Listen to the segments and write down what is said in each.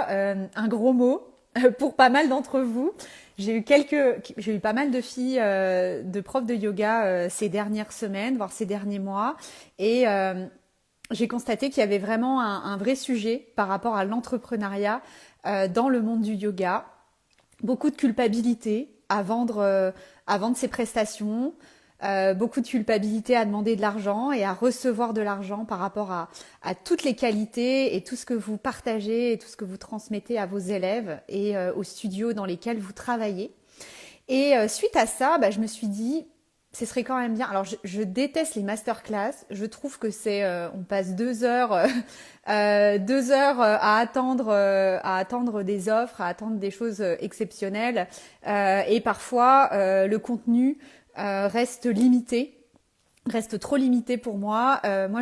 fois un gros mot pour pas mal d'entre vous. J'ai eu pas mal de filles, de profs de yoga ces dernières semaines, voire ces derniers mois, et j'ai constaté qu'il y avait vraiment un vrai sujet par rapport à l'entrepreneuriat dans le monde du yoga. Beaucoup de culpabilité à vendre ses prestations, beaucoup de culpabilité à demander de l'argent et à recevoir de l'argent par rapport à toutes les qualités et tout ce que vous partagez et tout ce que vous transmettez à vos élèves et aux studios dans lesquels vous travaillez. Et suite à ça, bah, je me suis dit, ce serait quand même bien. Alors, je déteste les masterclass. Je trouve que on passe 2 heures, 2 heures à attendre des offres, à attendre des choses exceptionnelles. Et parfois, le contenu reste limité. Reste trop limité pour moi. Moi,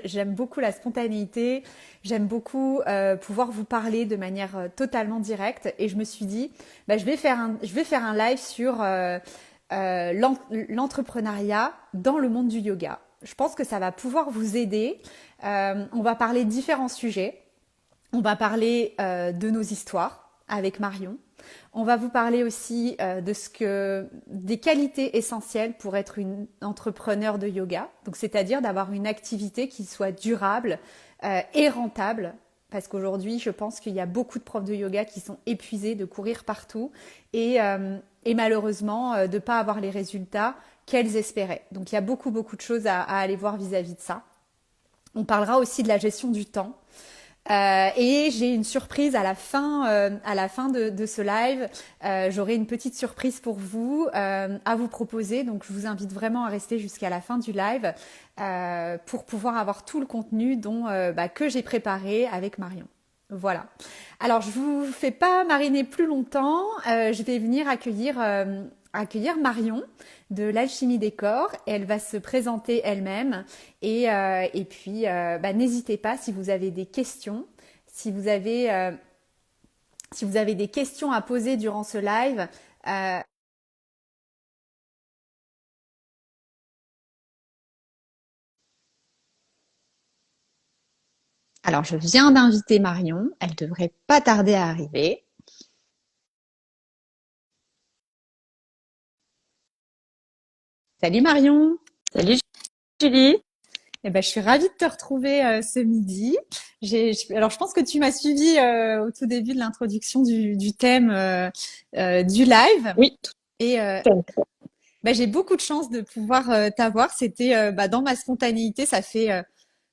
j'aime beaucoup la spontanéité. J'aime beaucoup pouvoir vous parler de manière totalement directe. Et je me suis dit, bah, je vais faire un live sur l'entrepreneuriat dans le monde du yoga. Je pense que ça va pouvoir vous aider. On va parler de différents sujets. On va parler de nos histoires avec Marion. On va vous parler aussi des qualités essentielles pour être une entrepreneur de yoga. Donc, c'est-à-dire d'avoir une activité qui soit durable et rentable. Parce qu'aujourd'hui, je pense qu'il y a beaucoup de profs de yoga qui sont épuisés de courir partout et malheureusement de ne pas avoir les résultats qu'elles espéraient. Donc, il y a beaucoup, beaucoup de choses à aller voir vis-à-vis de ça. On parlera aussi de la gestion du temps. Et j'ai une surprise à la fin de ce live. J'aurai une petite surprise pour vous à vous proposer. Donc, je vous invite vraiment à rester jusqu'à la fin du live pour pouvoir avoir tout le contenu que j'ai préparé avec Marion. Voilà. Alors, je vous fais pas mariner plus longtemps. Je vais venir accueillir Marion de l'Alchimie des Corps. Elle va se présenter elle-même et puis n'hésitez pas si vous avez des questions, si vous avez des questions à poser durant ce live. Alors, je viens d'inviter Marion. Elle devrait pas tarder à arriver. Salut Marion. Salut Julie. Eh ben, je suis ravie de te retrouver ce midi. Alors, je pense que tu m'as suivi au tout début de l'introduction du thème du live. Oui, Et tout à fait. j'ai beaucoup de chance de pouvoir t'avoir. C'était dans ma spontanéité.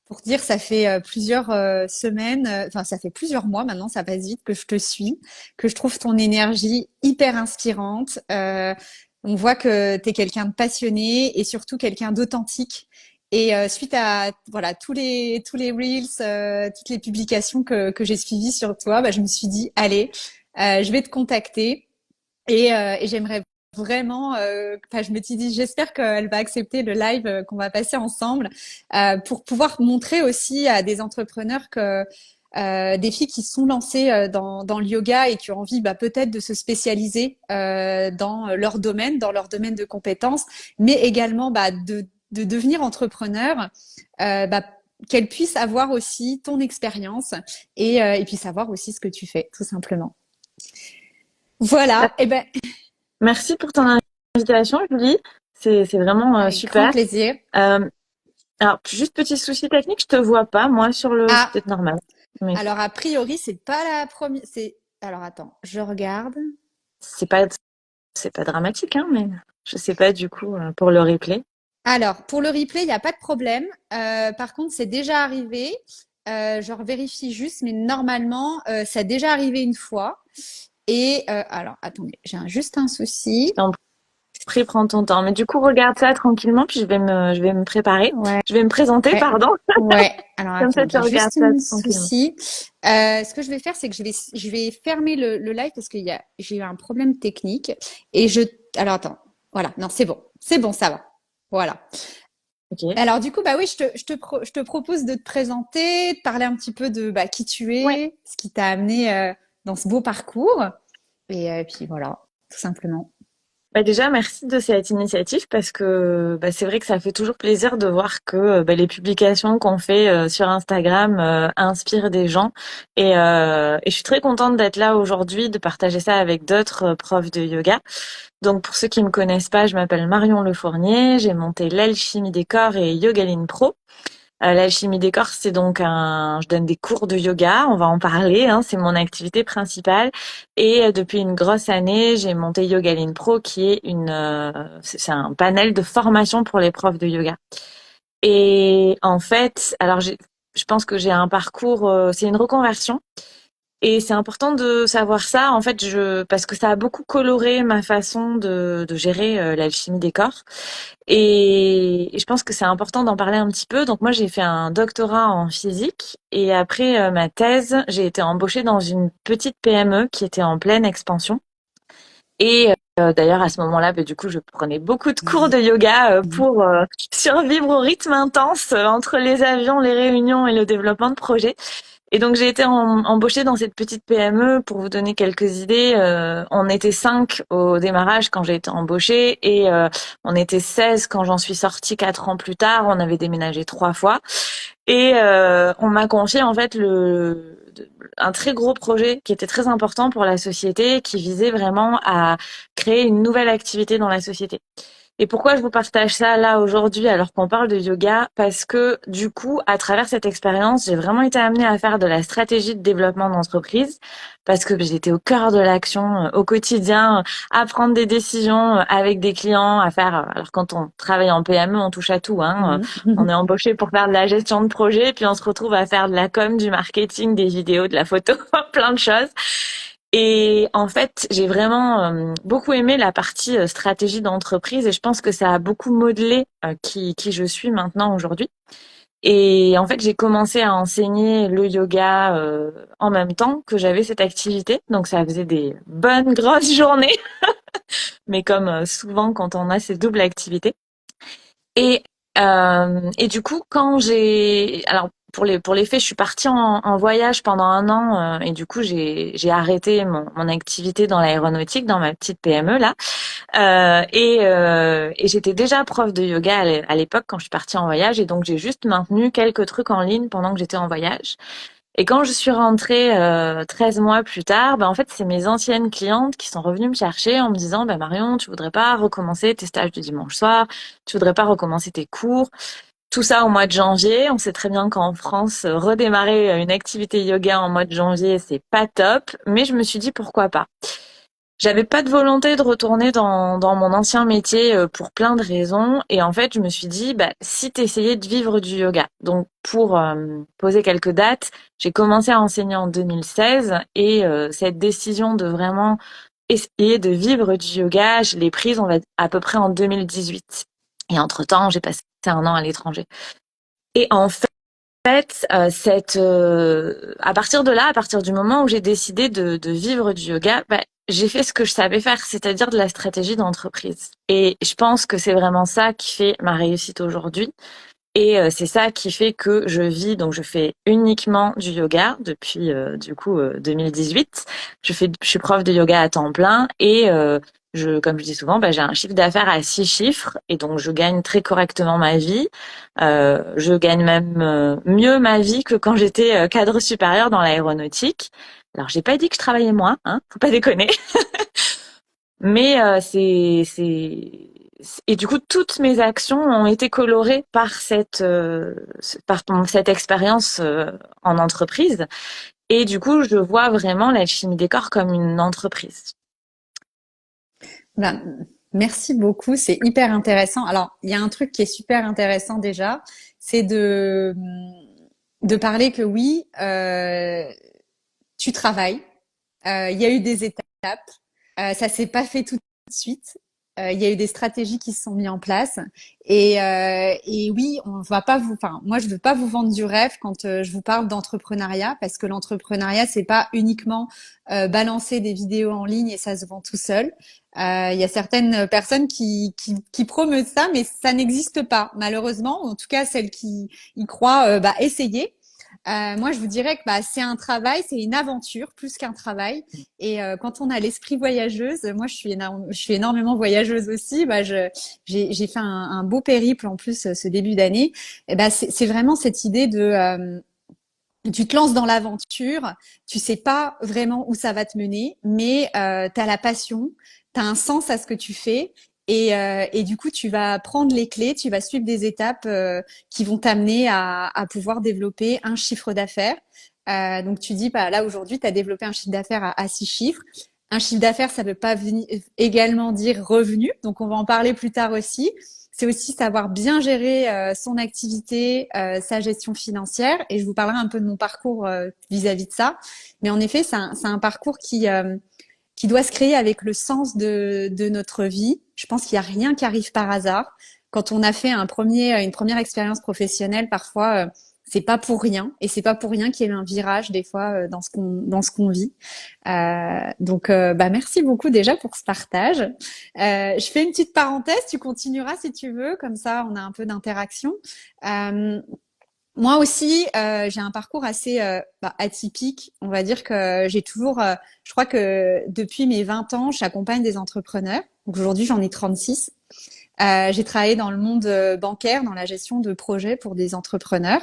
Pour dire, ça fait plusieurs semaines, enfin, ça fait plusieurs mois maintenant, ça passe vite que je te suis, que je trouve ton énergie hyper inspirante. On voit que tu es quelqu'un de passionné et surtout quelqu'un d'authentique. Et suite à voilà tous les reels, toutes les publications que j'ai suivies sur toi, bah, je me suis dit allez, je vais te contacter et j'aimerais vraiment, enfin, je me suis dit, j'espère qu'elle va accepter le live qu'on va passer ensemble pour pouvoir montrer aussi à des entrepreneurs que des filles qui se sont lancées dans le yoga et qui ont envie peut-être de se spécialiser dans leur domaine de compétences, mais également de devenir entrepreneur, qu'elles puissent avoir aussi ton expérience et puis savoir aussi ce que tu fais, tout simplement. Voilà, et ben Merci pour ton invitation, Julie. C'est vraiment avec grand super. plaisir. Euh, alors, juste petit souci technique, je te vois pas, moi, c'est Ah, peut-être normal. Mais alors a priori, c'est pas la première. Alors attends, je regarde. c'est pas, c'est pas dramatique, hein, mais je sais pas, du coup, pour le replay. Alors, pour le replay, il n'y a pas de problème. Par contre, c'est déjà arrivé. Je vérifie juste, mais normalement, ça a déjà arrivé une fois. Et alors, attendez, juste un Je souci. t'en prie, prends ton temps. Mais du coup, regarde ça tranquillement, puis je vais me préparer. Ouais, Je vais me présenter, pardon. ouais. Alors, Comme ça, attends, tu j'ai regardes juste ça un tranquillement. souci. Ce que je vais faire, c'est que je vais fermer le live parce j'ai eu un problème technique. Et alors attends. Voilà. Non, c'est bon, ça va. Voilà. Ok. Alors du coup, bah oui, je te propose de te présenter, de parler un petit peu de qui tu Ouais. es, ce qui t'a amené dans ce beau parcours. Et puis voilà, tout simplement. Bah déjà, merci de cette initiative parce que bah, c'est vrai que ça fait toujours plaisir de voir que bah, les publications qu'on fait sur Instagram inspirent des gens. Et je suis très contente d'être là aujourd'hui, de partager ça avec d'autres profs de yoga. Donc pour ceux qui me connaissent pas, je m'appelle Marion Lefournier, j'ai monté l'Alchimie des corps et Yogaline Pro. L'alchimie des corps, c'est donc je donne des cours de yoga, on va en parler, hein, c'est mon activité principale. Et depuis une grosse année, j'ai monté Yogaline Pro, qui est c'est un panel de formation pour les profs de yoga. Et en fait, je pense que j'ai un parcours, c'est une reconversion. Et c'est important de savoir ça, en fait, parce que ça a beaucoup coloré ma façon de gérer l'alchimie des corps. Et je pense que c'est important d'en parler un petit peu. Donc moi, j'ai fait un doctorat en physique et après ma thèse, j'ai été embauchée dans une petite PME qui était en pleine expansion. Et d'ailleurs, à ce moment-là, bah, du coup, je prenais beaucoup de cours de yoga pour survivre au rythme intense entre les avions, les réunions et le développement de projets. Et donc j'ai été embauchée dans cette petite PME. Pour vous donner quelques idées, on était 5 au démarrage quand j'ai été embauchée et on était 16 quand j'en suis sortie 4 ans plus tard. On avait déménagé 3 fois et on m'a confié en fait un très gros projet qui était très important pour la société, qui visait vraiment à créer une nouvelle activité dans la société. Et pourquoi je vous partage ça là aujourd'hui alors qu'on parle de yoga? Parce que du coup, à travers cette expérience, j'ai vraiment été amenée à faire de la stratégie de développement d'entreprise parce que j'étais au cœur de l'action au quotidien, à prendre des décisions avec des clients, à faire. Alors quand on travaille en PME, on touche à tout, hein. On est embauché pour faire de la gestion de projet, puis on se retrouve à faire de la com, du marketing, des vidéos, de la photo, plein de choses. Et en fait, j'ai vraiment beaucoup aimé la partie stratégie d'entreprise et je pense que ça a beaucoup modelé qui je suis maintenant aujourd'hui. Et en fait, j'ai commencé à enseigner le yoga en même temps que j'avais cette activité. Donc ça faisait des bonnes grosses journées, mais comme souvent quand on a ces doubles activités. Et du coup, alors pour les faits, je suis partie en voyage pendant un an et du coup j'ai arrêté mon activité dans l'aéronautique dans ma petite PME là. Et j'étais déjà prof de yoga à l'époque quand je suis partie en voyage et donc j'ai juste maintenu quelques trucs en ligne pendant que j'étais en voyage. Et quand je suis rentrée 13 mois plus tard, en fait, c'est mes anciennes clientes qui sont revenues me chercher en me disant, Marion, tu voudrais pas recommencer tes stages du dimanche soir, tu voudrais pas recommencer tes cours. Tout ça au mois de janvier. On sait très bien qu'en France, redémarrer une activité yoga en mois de janvier, c'est pas top. Mais je me suis dit, pourquoi pas. J'avais pas de volonté de retourner dans mon ancien métier pour plein de raisons. Et en fait, je me suis dit, si t'essayais de vivre du yoga. Donc, pour poser quelques dates, j'ai commencé à enseigner en 2016 et cette décision de vraiment essayer de vivre du yoga, je l'ai prise, on va à peu près en 2018. Et entre-temps, j'ai passé un an à l'étranger. Et en fait, à partir de là, à partir du moment où j'ai décidé de vivre du yoga, j'ai fait ce que je savais faire, c'est-à-dire de la stratégie d'entreprise. Et je pense que c'est vraiment ça qui fait ma réussite aujourd'hui. Et c'est ça qui fait que je vis, donc je fais uniquement du yoga depuis du coup 2018. Je suis prof de yoga à temps plein et comme je dis souvent, j'ai un chiffre d'affaires à 6 chiffres et donc je gagne très correctement ma vie. Je gagne même mieux ma vie que quand j'étais cadre supérieur dans l'aéronautique. Alors j'ai pas dit que je travaillais moins, hein, faut pas déconner. Mais et du coup toutes mes actions ont été colorées par cette expérience en entreprise et du coup je vois vraiment l'alchimie des corps comme une entreprise. Ben, merci beaucoup, c'est hyper intéressant. Alors, il y a un truc qui est super intéressant déjà, c'est de parler que oui, tu travailles. Il y a eu des étapes. Ça s'est pas fait tout de suite. Il y a eu des stratégies qui se sont mises en place. Et oui, on va pas enfin, moi, je veux pas vous vendre du rêve quand je vous parle d'entrepreneuriat, parce que l'entrepreneuriat, c'est pas uniquement balancer des vidéos en ligne et ça se vend tout seul. Il y a certaines personnes qui promeuvent ça, mais ça n'existe pas, malheureusement. En tout cas, celles qui y croient, essayez. Moi, je vous dirais que bah, c'est un travail, c'est une aventure plus qu'un travail. Et quand on a l'esprit voyageuse, moi, je suis énormément voyageuse aussi. Bah, j'ai fait un beau périple en plus ce début d'année. Et bah, c'est vraiment cette idée de tu te lances dans l'aventure, tu sais pas vraiment où ça va te mener, mais tu as la passion, tu as un sens à ce que tu fais et du coup tu vas prendre les clés, tu vas suivre des étapes qui vont t'amener à pouvoir développer un chiffre d'affaires. Donc tu dis, bah, là aujourd'hui, tu as développé un chiffre d'affaires à 6 chiffres. Un chiffre d'affaires, ça ne veut pas également dire revenu, donc on va en parler plus tard aussi. C'est aussi savoir bien gérer son activité, sa gestion financière. Et je vous parlerai un peu de mon parcours vis-à-vis de ça. Mais en effet, c'est un parcours qui doit se créer avec le sens de notre vie. Je pense qu'il n'y a rien qui arrive par hasard. Quand on a fait une première expérience professionnelle, parfois, c'est pas pour rien. Et c'est pas pour rien qu'il y a eu un virage des fois dans ce qu'on vit. Bah, merci beaucoup déjà pour ce partage. Je fais une petite parenthèse, tu continueras si tu veux, comme ça on a un peu d'interaction. Euh, Moi aussi, j'ai un parcours assez bah, atypique. On va dire que j'ai toujours, je crois que depuis mes 20 ans, j'accompagne des entrepreneurs. Donc aujourd'hui, j'en ai 36. J'ai travaillé dans le monde bancaire, dans la gestion de projets pour des entrepreneurs,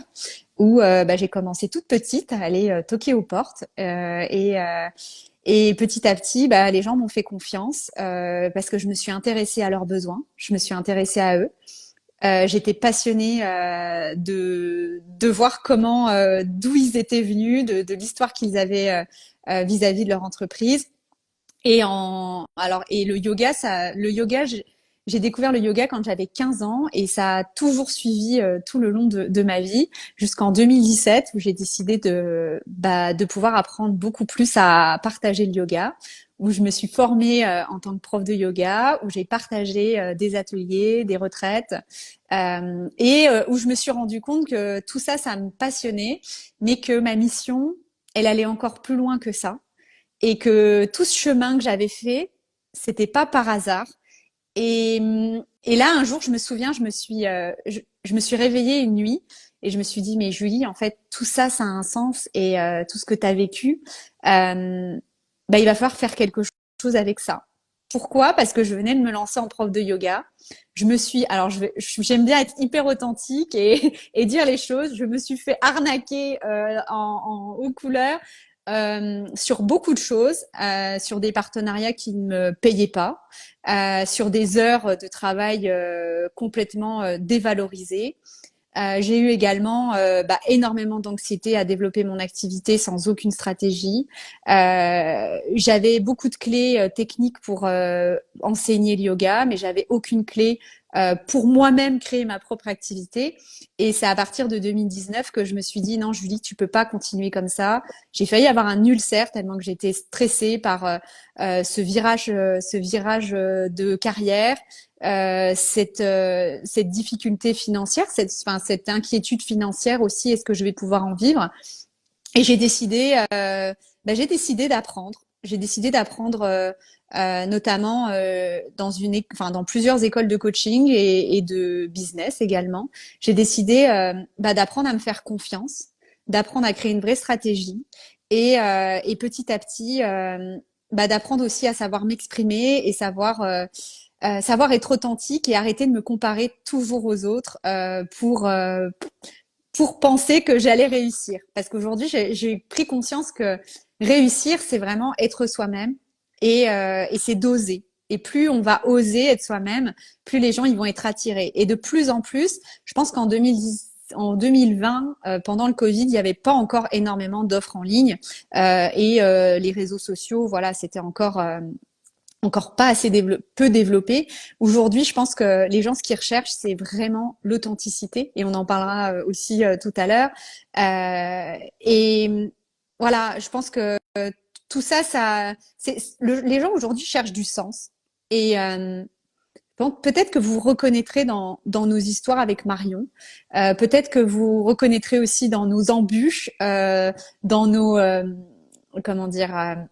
où bah, j'ai commencé toute petite à aller toquer aux portes et petit à petit, bah, les gens m'ont fait confiance parce que je me suis intéressée à leurs besoins, je me suis intéressée à eux. J'étais passionnée de voir comment, d'où ils étaient venus, de l'histoire qu'ils avaient vis-à-vis de leur entreprise. Et le yoga, j'ai découvert le yoga quand j'avais 15 ans et ça a toujours suivi tout le long de ma vie jusqu'en 2017 où j'ai décidé de pouvoir apprendre beaucoup plus à partager le yoga, où je me suis formée en tant que prof de yoga, où j'ai partagé des ateliers, des retraites où je me suis rendu compte que tout ça, ça me passionnait, mais que ma mission, elle allait encore plus loin que ça et que tout ce chemin que j'avais fait, c'était pas par hasard. Et là, un jour, je me souviens, je me suis réveillée une nuit et je me suis dit, mais Julie, en fait, tout ça, ça a un sens et tout ce que tu as vécu, bah, il va falloir faire quelque chose avec ça. Pourquoi? Parce que je venais de me lancer en prof de yoga. Alors j'aime bien être hyper authentique et dire les choses. Je me suis fait arnaquer aux couleurs sur beaucoup de choses, sur des partenariats qui ne me payaient pas, sur des heures de travail complètement dévalorisées. J'ai eu également bah, énormément d'anxiété à développer mon activité sans aucune stratégie. J'avais beaucoup de clés techniques pour enseigner le yoga, mais j'avais aucune clé pour moi-même créer ma propre activité. Et c'est à partir de 2019 que je me suis dit non, Julie, tu peux pas continuer comme ça. J'ai failli avoir un ulcère tellement que j'étais stressée par ce virage de carrière cette difficulté financière, cette inquiétude financière aussi, est-ce que je vais pouvoir en vivre? Et j'ai décidé d'apprendre. J'ai décidé d'apprendre notamment dans plusieurs écoles de coaching et de business également. J'ai décidé bah, d'apprendre à me faire confiance, d'apprendre à créer une vraie stratégie et petit à petit bah, d'apprendre aussi à savoir m'exprimer et savoir être authentique et arrêter de me comparer toujours aux autres pour penser que j'allais réussir. Parce qu'aujourd'hui, j'ai pris conscience que réussir, c'est vraiment être soi-même et c'est d'oser. Et plus on va oser être soi-même, plus les gens ils vont être attirés. Et de plus en plus, je pense en 2020, pendant le Covid, il n'y avait pas encore énormément d'offres en ligne les réseaux sociaux, voilà, c'était encore pas assez peu développé. Aujourd'hui, je pense que les gens, ce qu'ils recherchent, c'est vraiment l'authenticité, et on en parlera aussi tout à l'heure. Et voilà, je pense que tout ça, les gens aujourd'hui cherchent du sens. Et donc, peut-être que vous reconnaîtrez dans nos histoires avec Marion. Peut-être que vous reconnaîtrez aussi dans nos embûches, dans nos comment dire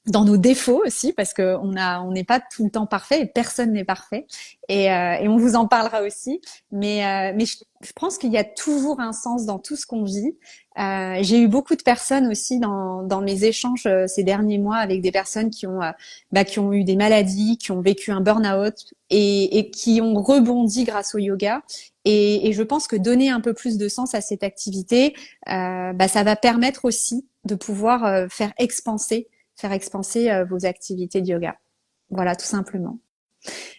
dans nos défauts aussi, parce que on n'est pas tout le temps parfait et personne n'est parfait. Et on vous en parlera aussi. Mais je pense qu'il y a toujours un sens dans tout ce qu'on vit. J'ai eu beaucoup de personnes aussi dans mes échanges ces derniers mois avec des personnes qui ont eu des maladies, qui ont vécu un burn-out et qui ont rebondi grâce au yoga. Et je pense que donner un peu plus de sens à cette activité, ça va permettre aussi de pouvoir faire expanser vos activités de yoga. Voilà, tout simplement.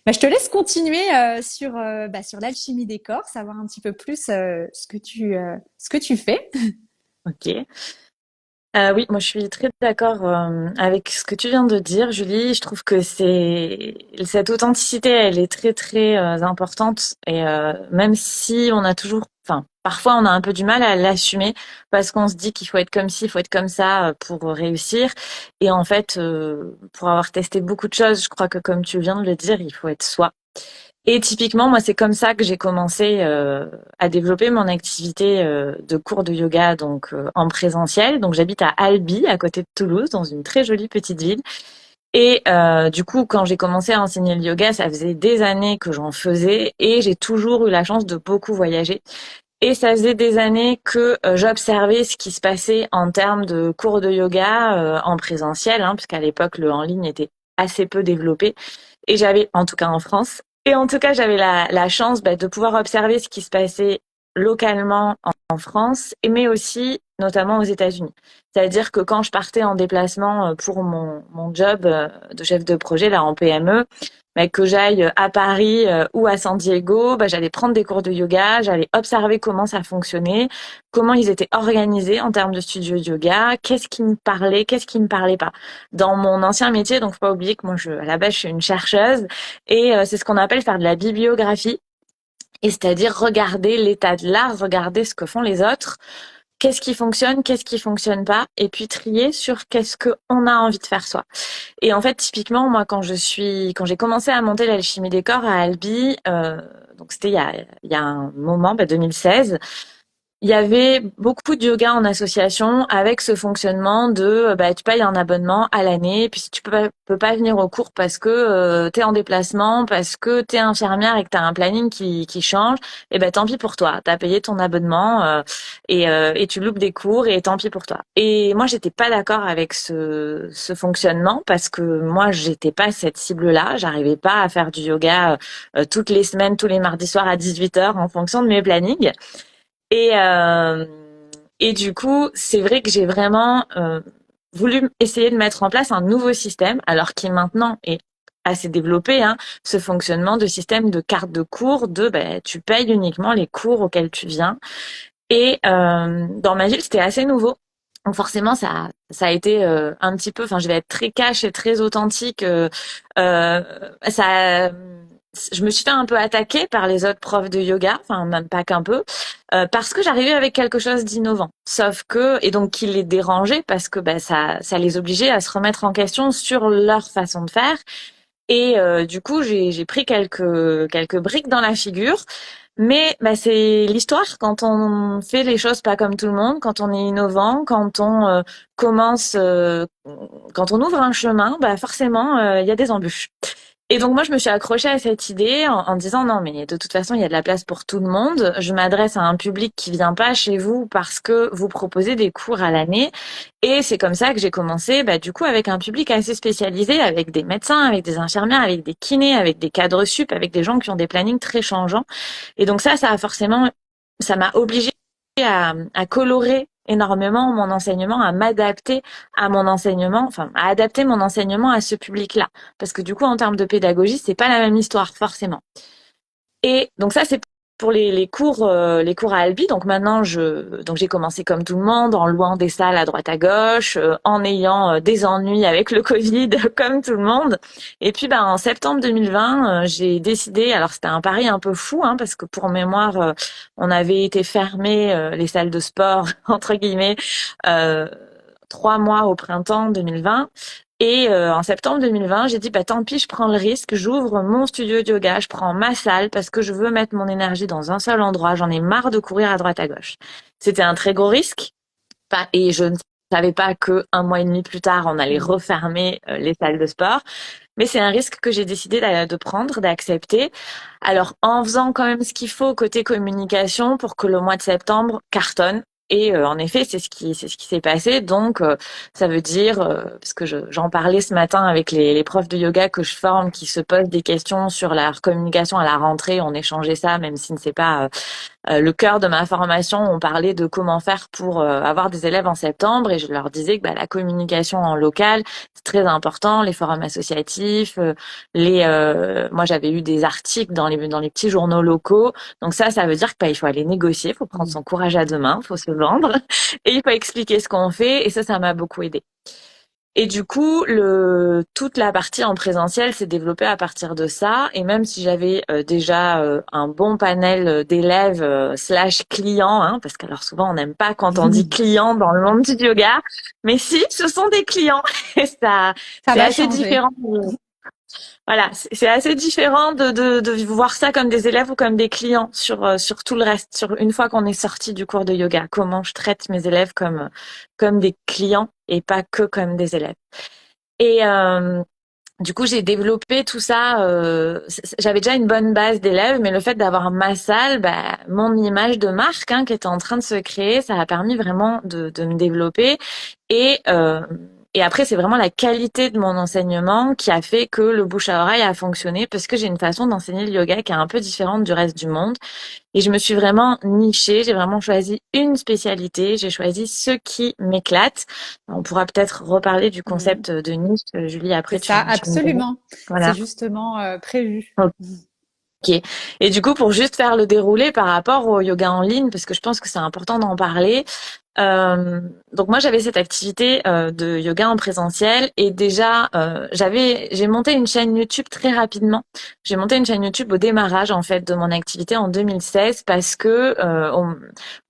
Je te laisse continuer sur l'alchimie des corps, savoir un petit peu plus ce que tu fais. Ok. Oui, moi je suis très d'accord avec ce que tu viens de dire, Julie. Je trouve que c'est cette authenticité, elle est très très importante et même si on a toujours, enfin parfois on a un peu du mal à l'assumer parce qu'on se dit qu'il faut être comme ci, il faut être comme ça pour réussir. Et en fait, pour avoir testé beaucoup de choses, je crois que comme tu viens de le dire, il faut être soi. Et typiquement, moi, c'est comme ça que j'ai commencé à développer mon activité de cours de yoga donc en présentiel. Donc, j'habite à Albi, à côté de Toulouse, dans une très jolie petite ville. Et du coup, quand j'ai commencé à enseigner le yoga, ça faisait des années que j'en faisais et j'ai toujours eu la chance de beaucoup voyager. Et ça faisait des années que j'observais ce qui se passait en termes de cours de yoga en présentiel, hein, puisqu'à l'époque, le en ligne était assez peu développé. Et j'avais, en tout cas en France, et en tout cas j'avais la chance de pouvoir observer ce qui se passait localement en France, mais aussi notamment aux États-Unis. C'est-à-dire que quand je partais en déplacement pour mon job de chef de projet là en PME, que j'aille à Paris ou à San Diego, j'allais prendre des cours de yoga, j'allais observer comment ça fonctionnait, comment ils étaient organisés en termes de studio de yoga, qu'est-ce qui me parlait, qu'est-ce qui me parlait pas. Dans mon ancien métier, donc faut pas oublier que moi à la base je suis une chercheuse et c'est ce qu'on appelle faire de la bibliographie, et c'est-à-dire regarder l'état de l'art, regarder ce que font les autres, qu'est-ce qui fonctionne pas, et puis trier sur qu'est-ce que on a envie de faire soi. Et en fait, typiquement, moi, quand j'ai commencé à monter l'alchimie des corps à Albi, donc c'était il y a un moment, 2016, il y avait beaucoup de yoga en association avec ce fonctionnement de tu payes un abonnement à l'année, puis si tu peux pas venir au cours parce que tu es en déplacement, parce que tu es infirmière et que tu as un planning qui change, et tant pis pour toi, tu as payé ton abonnement et tu loupes des cours et tant pis pour toi. Et moi j'étais pas d'accord avec ce fonctionnement parce que moi j'étais pas cette cible-là, j'arrivais pas à faire du yoga toutes les semaines, tous les mardis soirs à 18h en fonction de mes plannings. Et, euh, et du coup, c'est vrai que j'ai vraiment voulu essayer de mettre en place un nouveau système, alors qui maintenant est assez développé, hein, ce fonctionnement de système de carte de cours, tu payes uniquement les cours auxquels tu viens. Et dans ma ville, c'était assez nouveau. Donc forcément, ça a été un petit peu, enfin, je vais être très cash et très authentique. Euh, ça, je me suis fait un peu attaquer par les autres profs de yoga, enfin même pas qu'un peu, parce que j'arrivais avec quelque chose d'innovant. Sauf que, et donc qui les dérangeait parce que ça les obligeait à se remettre en question sur leur façon de faire. Et du coup, j'ai pris quelques briques dans la figure. Mais c'est l'histoire quand on fait les choses pas comme tout le monde, quand on est innovant, quand on commence, quand on ouvre un chemin, forcément il y a des embûches. Et donc moi je me suis accrochée à cette idée en disant non mais de toute façon il y a de la place pour tout le monde. Je m'adresse à un public qui vient pas chez vous parce que vous proposez des cours à l'année. Et c'est comme ça que j'ai commencé du coup avec un public assez spécialisé, avec des médecins, avec des infirmières, avec des kinés, avec des cadres sup, avec des gens qui ont des plannings très changeants. Et donc ça a forcément, ça m'a obligée à colorer énormément mon enseignement, à m'adapter à mon enseignement, enfin à adapter mon enseignement à ce public-là. Parce que du coup, en termes de pédagogie, c'est pas la même histoire forcément. Et donc ça, c'est pour les cours à Albi. Donc maintenant, donc j'ai commencé comme tout le monde, en louant des salles à droite à gauche, en ayant des ennuis avec le Covid, comme tout le monde. Et puis, en septembre 2020, j'ai décidé. Alors c'était un pari un peu fou, hein, parce que pour mémoire, on avait été fermés les salles de sport entre guillemets. Euh, 3 mois au printemps 2020. Et en septembre 2020, j'ai dit tant pis, je prends le risque, j'ouvre mon studio de yoga, je prends ma salle parce que je veux mettre mon énergie dans un seul endroit. J'en ai marre de courir à droite à gauche. C'était un très gros risque et je ne savais pas que un mois et demi plus tard, on allait Mm. refermer les salles de sport. Mais c'est un risque que j'ai décidé de prendre, d'accepter. Alors, en faisant quand même ce qu'il faut côté communication pour que le mois de septembre cartonne. Et en effet, c'est ce qui s'est passé. Donc, ça veut dire, parce que j'en parlais ce matin avec les profs de yoga que je forme, qui se posent des questions sur leur communication à la rentrée. On échangeait ça, même si ce n'est pas le cœur de ma formation. On parlait de comment faire pour avoir des élèves en septembre, et je leur disais que la communication en local, c'est très important, les forums associatifs, moi j'avais eu des articles dans les petits journaux locaux. Donc ça veut dire que il faut aller négocier, il faut prendre Mm. son courage à deux mains, il faut se vendre et il faut expliquer ce qu'on fait, et ça m'a beaucoup aidé. Et du coup, toute la partie en présentiel s'est développée à partir de ça. Et même si j'avais déjà un bon panel d'élèves slash clients, hein, parce qu'alors souvent on n'aime pas quand on dit clients dans le monde du yoga, mais si, ce sont des clients. Et ça, Ça c'est va assez changer. différent. Voilà, c'est assez différent de voir ça comme des élèves ou comme des clients sur tout le reste. Sur une fois qu'on est sorti du cours de yoga, comment je traite mes élèves comme des clients et pas que comme des élèves. Et du coup, j'ai développé tout ça. J'avais déjà une bonne base d'élèves, mais le fait d'avoir ma salle, mon image de marque, hein, qui était en train de se créer, ça a permis vraiment de me développer. Et et après, c'est vraiment la qualité de mon enseignement qui a fait que le bouche à oreille a fonctionné, parce que j'ai une façon d'enseigner le yoga qui est un peu différente du reste du monde. Et je me suis vraiment nichée, j'ai vraiment choisi une spécialité, j'ai choisi ce qui m'éclate. On pourra peut-être reparler du Mm. concept de niche, Julie, C'est après ça, tu me diras. absolument. C'est Voilà. justement prévu. Ok. Et du coup, pour juste faire le déroulé par rapport au yoga en ligne, parce que je pense que c'est important d'en parler, donc moi j'avais cette activité de yoga en présentiel, et déjà j'ai monté une chaîne YouTube très rapidement. J'ai monté une chaîne YouTube au démarrage en fait de mon activité en 2016, parce que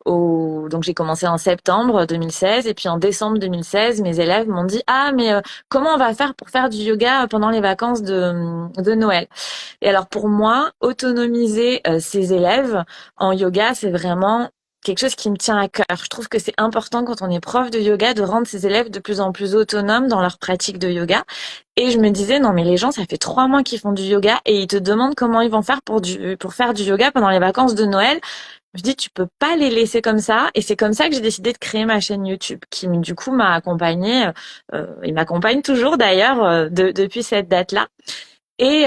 donc j'ai commencé en septembre 2016, et puis en décembre 2016 mes élèves m'ont dit ah mais comment on va faire pour faire du yoga pendant les vacances de Noël. Et alors pour moi, autonomiser ses élèves en yoga, c'est vraiment quelque chose qui me tient à cœur. Je trouve que c'est important quand on est prof de yoga de rendre ses élèves de plus en plus autonomes dans leur pratique de yoga. Et je me disais, non mais les gens, ça fait 3 mois qu'ils font du yoga et ils te demandent comment ils vont faire pour faire du yoga pendant les vacances de Noël. Je dis, tu peux pas les laisser comme ça. Et c'est comme ça que j'ai décidé de créer ma chaîne YouTube, qui du coup m'a accompagnée, et m'accompagne toujours d'ailleurs depuis cette date-là. Et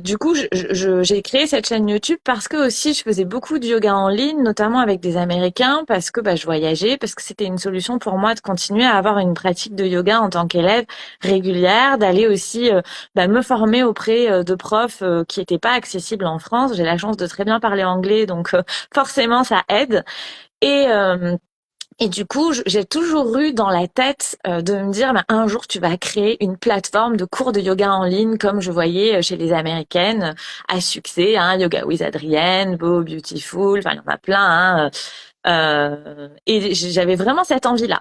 du coup, j'ai créé cette chaîne YouTube parce que aussi je faisais beaucoup de yoga en ligne, notamment avec des Américains, parce que je voyageais, parce que c'était une solution pour moi de continuer à avoir une pratique de yoga en tant qu'élève régulière, d'aller aussi me former auprès de profs qui n'étaient pas accessibles en France. J'ai la chance de très bien parler anglais, donc forcément ça aide. Et et du coup, j'ai toujours eu dans la tête de me dire, un jour, tu vas créer une plateforme de cours de yoga en ligne, comme je voyais chez les Américaines à succès, hein, Yoga with Adrienne, Beau, Beautiful, enfin, il y en a plein. Hein, et j'avais vraiment cette envie-là.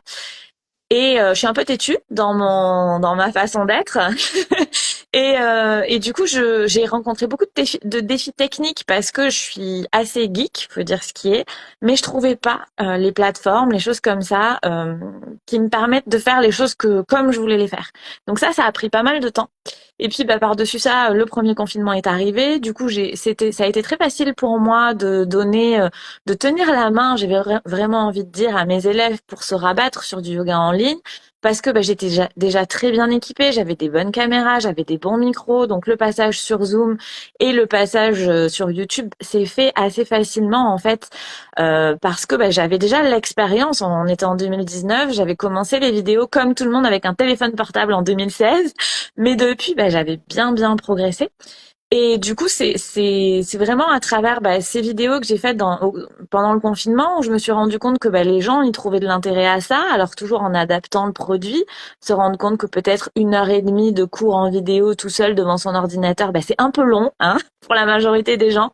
Et je suis un peu têtue dans ma façon d'être. Et du coup, j'ai rencontré beaucoup de défis techniques, parce que je suis assez geek, faut dire ce qui est, mais je trouvais pas les plateformes, les choses comme ça, qui me permettent de faire les choses comme je voulais les faire. Donc ça a pris pas mal de temps. Et puis par-dessus ça, le premier confinement est arrivé. Du coup, ça a été très facile pour moi de tenir la main. J'avais vraiment envie de dire à mes élèves pour se rabattre sur du yoga en ligne, parce que j'étais déjà très bien équipée, j'avais des bonnes caméras, j'avais des bons micros, donc le passage sur Zoom et le passage sur YouTube s'est fait assez facilement en fait, parce que j'avais déjà l'expérience. On était en 2019, j'avais commencé les vidéos comme tout le monde avec un téléphone portable en 2016, mais depuis j'avais bien progressé. Et du coup, c'est vraiment à travers ces vidéos que j'ai faites pendant le confinement, où je me suis rendu compte que les gens ils trouvaient de l'intérêt à ça. Alors toujours en adaptant le produit, se rendre compte que peut-être 1 heure et demie de cours en vidéo tout seul devant son ordinateur, c'est un peu long, hein, pour la majorité des gens.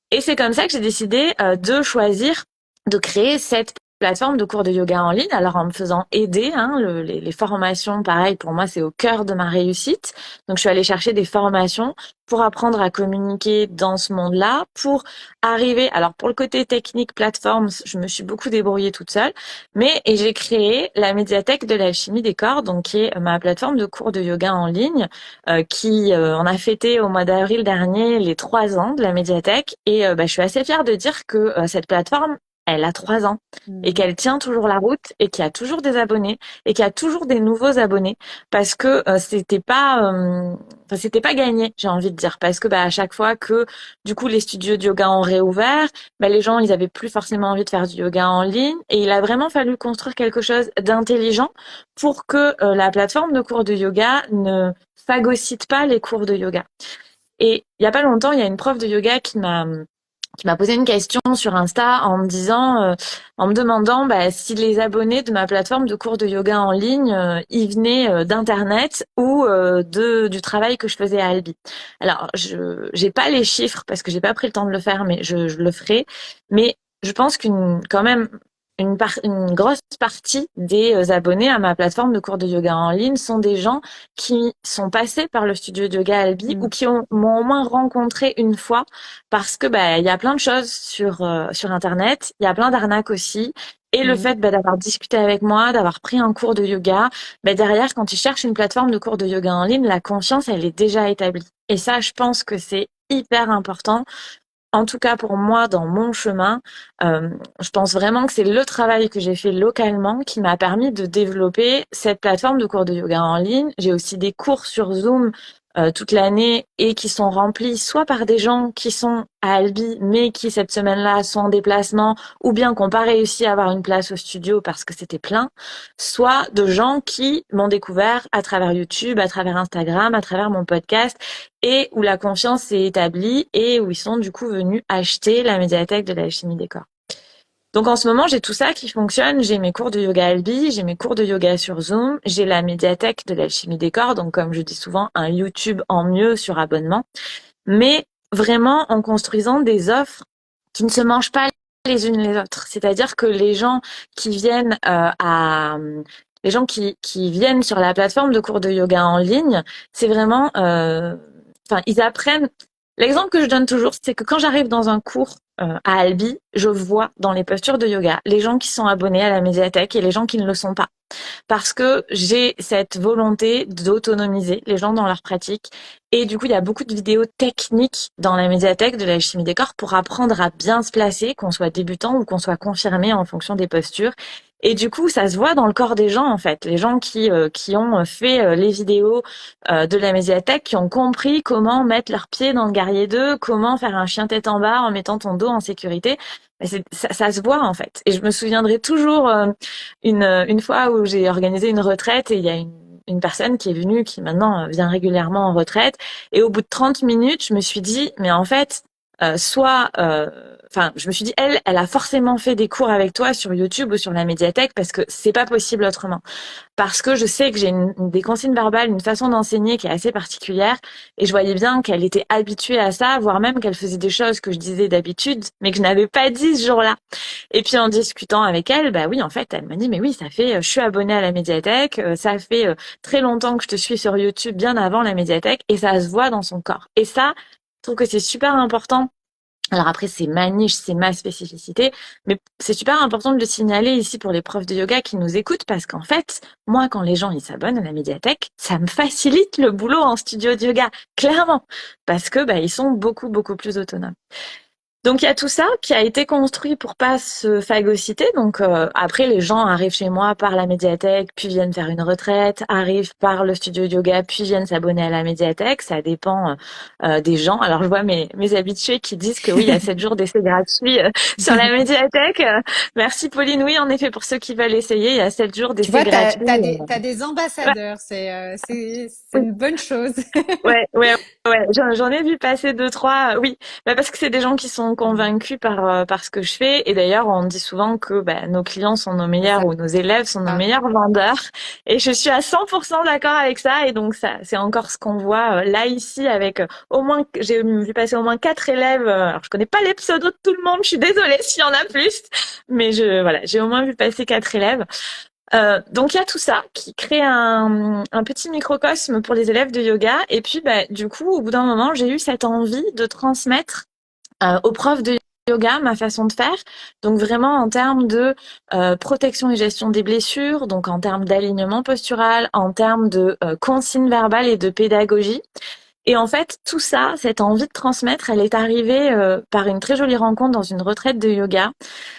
Et c'est comme ça que j'ai décidé de choisir de créer cette plateforme de cours de yoga en ligne, alors en me faisant aider, hein, les formations, pareil, pour moi, c'est au cœur de ma réussite. Donc, je suis allée chercher des formations pour apprendre à communiquer dans ce monde-là, pour arriver, alors pour le côté technique plateforme, je me suis beaucoup débrouillée toute seule, et j'ai créé la médiathèque de l'alchimie des corps, donc qui est ma plateforme de cours de yoga en ligne, on a fêté au mois d'avril dernier les 3 ans de la médiathèque, et je suis assez fière de dire que cette plateforme, elle a 3 ans et Mhm. qu'elle tient toujours la route et qu'il y a toujours des abonnés et qu'il y a toujours des nouveaux abonnés parce que c'était pas gagné, j'ai envie de dire, parce que à chaque fois que du coup les studios de yoga ont réouvert, les gens ils avaient plus forcément envie de faire du yoga en ligne et il a vraiment fallu construire quelque chose d'intelligent pour que la plateforme de cours de yoga ne phagocyte pas les cours de yoga. Et il y a pas longtemps, il y a une prof de yoga qui m'a posé une question sur Insta en me disant, en me demandant si les abonnés de ma plateforme de cours de yoga en ligne, ils venaient d'internet ou du travail que je faisais à Albi. Alors, je j'ai pas les chiffres parce que j'ai pas pris le temps de le faire, mais je le ferai. Mais je pense quand même une grosse partie des abonnés à ma plateforme de cours de yoga en ligne sont des gens qui sont passés par le studio de yoga Albi ou Mhm. qui m'ont au moins rencontré une fois parce que il y a plein de choses sur internet, il y a plein d'arnaques aussi. Et le Mhm. fait d'avoir discuté avec moi, d'avoir pris un cours de yoga, derrière, quand tu cherches une plateforme de cours de yoga en ligne, la confiance, elle est déjà établie. Et ça, je pense que c'est hyper important. En tout cas, pour moi, dans mon chemin, euh, je pense vraiment que c'est le travail que j'ai fait localement qui m'a permis de développer cette plateforme de cours de yoga en ligne. J'ai aussi des cours sur Zoom toute l'année et qui sont remplis soit par des gens qui sont à Albi mais qui cette semaine-là sont en déplacement ou bien qui n'ont pas réussi à avoir une place au studio parce que c'était plein, soit de gens qui m'ont découvert à travers YouTube, à travers Instagram, à travers mon podcast et où la confiance s'est établie et où ils sont du coup venus acheter la médiathèque de l'alchimie des corps. Donc en ce moment, j'ai tout ça qui fonctionne. J'ai mes cours de yoga Albi, j'ai mes cours de yoga sur Zoom, j'ai la médiathèque de l'alchimie des corps, donc comme je dis souvent, un YouTube en mieux sur abonnement, mais vraiment en construisant des offres qui ne se mangent pas les unes les autres. C'est-à-dire que qui viennent les gens qui viennent sur la plateforme de cours de yoga en ligne, c'est vraiment, ils apprennent. L'exemple que je donne toujours, c'est que quand j'arrive dans un cours à Albi, je vois dans les postures de yoga les gens qui sont abonnés à la médiathèque et les gens qui ne le sont pas parce que j'ai cette volonté d'autonomiser les gens dans leur pratique. Et du coup, il y a beaucoup de vidéos techniques dans la médiathèque de l'alchimie des corps pour apprendre à bien se placer, qu'on soit débutant ou qu'on soit confirmé en fonction des postures. Et du coup, ça se voit dans le corps des gens, en fait. Les gens qui ont fait les vidéos de la médiathèque, qui ont compris comment mettre leurs pieds dans le guerrier 2, comment faire un chien tête en bas en mettant ton dos en sécurité. Ça se voit, en fait. Et je me souviendrai toujours une fois où j'ai organisé une retraite et il y a une personne qui est venue, qui maintenant vient régulièrement en retraite. Et au bout de 30 minutes, je me suis dit, mais en fait, je me suis dit, elle a forcément fait des cours avec toi sur YouTube ou sur la médiathèque parce que c'est pas possible autrement. Parce que je sais que j'ai des consignes verbales, une façon d'enseigner qui est assez particulière et je voyais bien qu'elle était habituée à ça, voire même qu'elle faisait des choses que je disais d'habitude, mais que je n'avais pas dit ce jour-là. Et puis en discutant avec elle, oui, en fait, elle m'a dit, mais oui, je suis abonnée à la médiathèque, ça fait très longtemps que je te suis sur YouTube, bien avant la médiathèque, et ça se voit dans son corps. Et ça, je trouve que c'est super important. Alors après, c'est ma niche, c'est ma spécificité, mais c'est super important de le signaler ici pour les profs de yoga qui nous écoutent parce qu'en fait, moi, quand les gens ils s'abonnent à la médiathèque, ça me facilite le boulot en studio de yoga, clairement, parce que ils sont beaucoup, beaucoup plus autonomes. Donc il y a tout ça qui a été construit pour pas se phagocyter. Donc après les gens arrivent chez moi par la médiathèque, puis viennent faire une retraite, arrivent par le studio de yoga, puis viennent s'abonner à la médiathèque. Ça dépend des gens. Alors je vois mes habitués qui disent que oui, il y a 7 jours d'essai gratuit sur la médiathèque. Merci Pauline. Oui, en effet, pour ceux qui veulent essayer, il y a 7 jours Tu d'essai vois, gratuit. t'as des Ouais, ambassadeurs, c'est oui, une bonne chose. ouais, ouais. Ouais, j'en ai vu passer deux, trois. Oui, bah parce que c'est des gens qui sont convaincus par ce que je fais. Et d'ailleurs, on dit souvent que bah, nos clients sont nos C'est meilleurs ça. ou nos élèves sont nos meilleurs vendeurs. Et je suis à 100% d'accord avec ça. Et donc ça, c'est encore ce qu'on voit là ici avec au moins, j'ai vu passer au moins quatre élèves. Alors je connais pas les pseudos de tout le monde. Je suis désolée s'il y en a plus, mais voilà, j'ai au moins vu passer quatre élèves. Donc il y a tout ça qui crée un petit microcosme pour les élèves de yoga. Et puis du coup, au bout d'un moment, j'ai eu cette envie de transmettre aux profs de yoga ma façon de faire. Donc vraiment en termes de protection et gestion des blessures, donc en termes d'alignement postural, en termes de consignes verbales et de pédagogie. Et en fait, tout ça, cette envie de transmettre, elle est arrivée par une très jolie rencontre dans une retraite de yoga.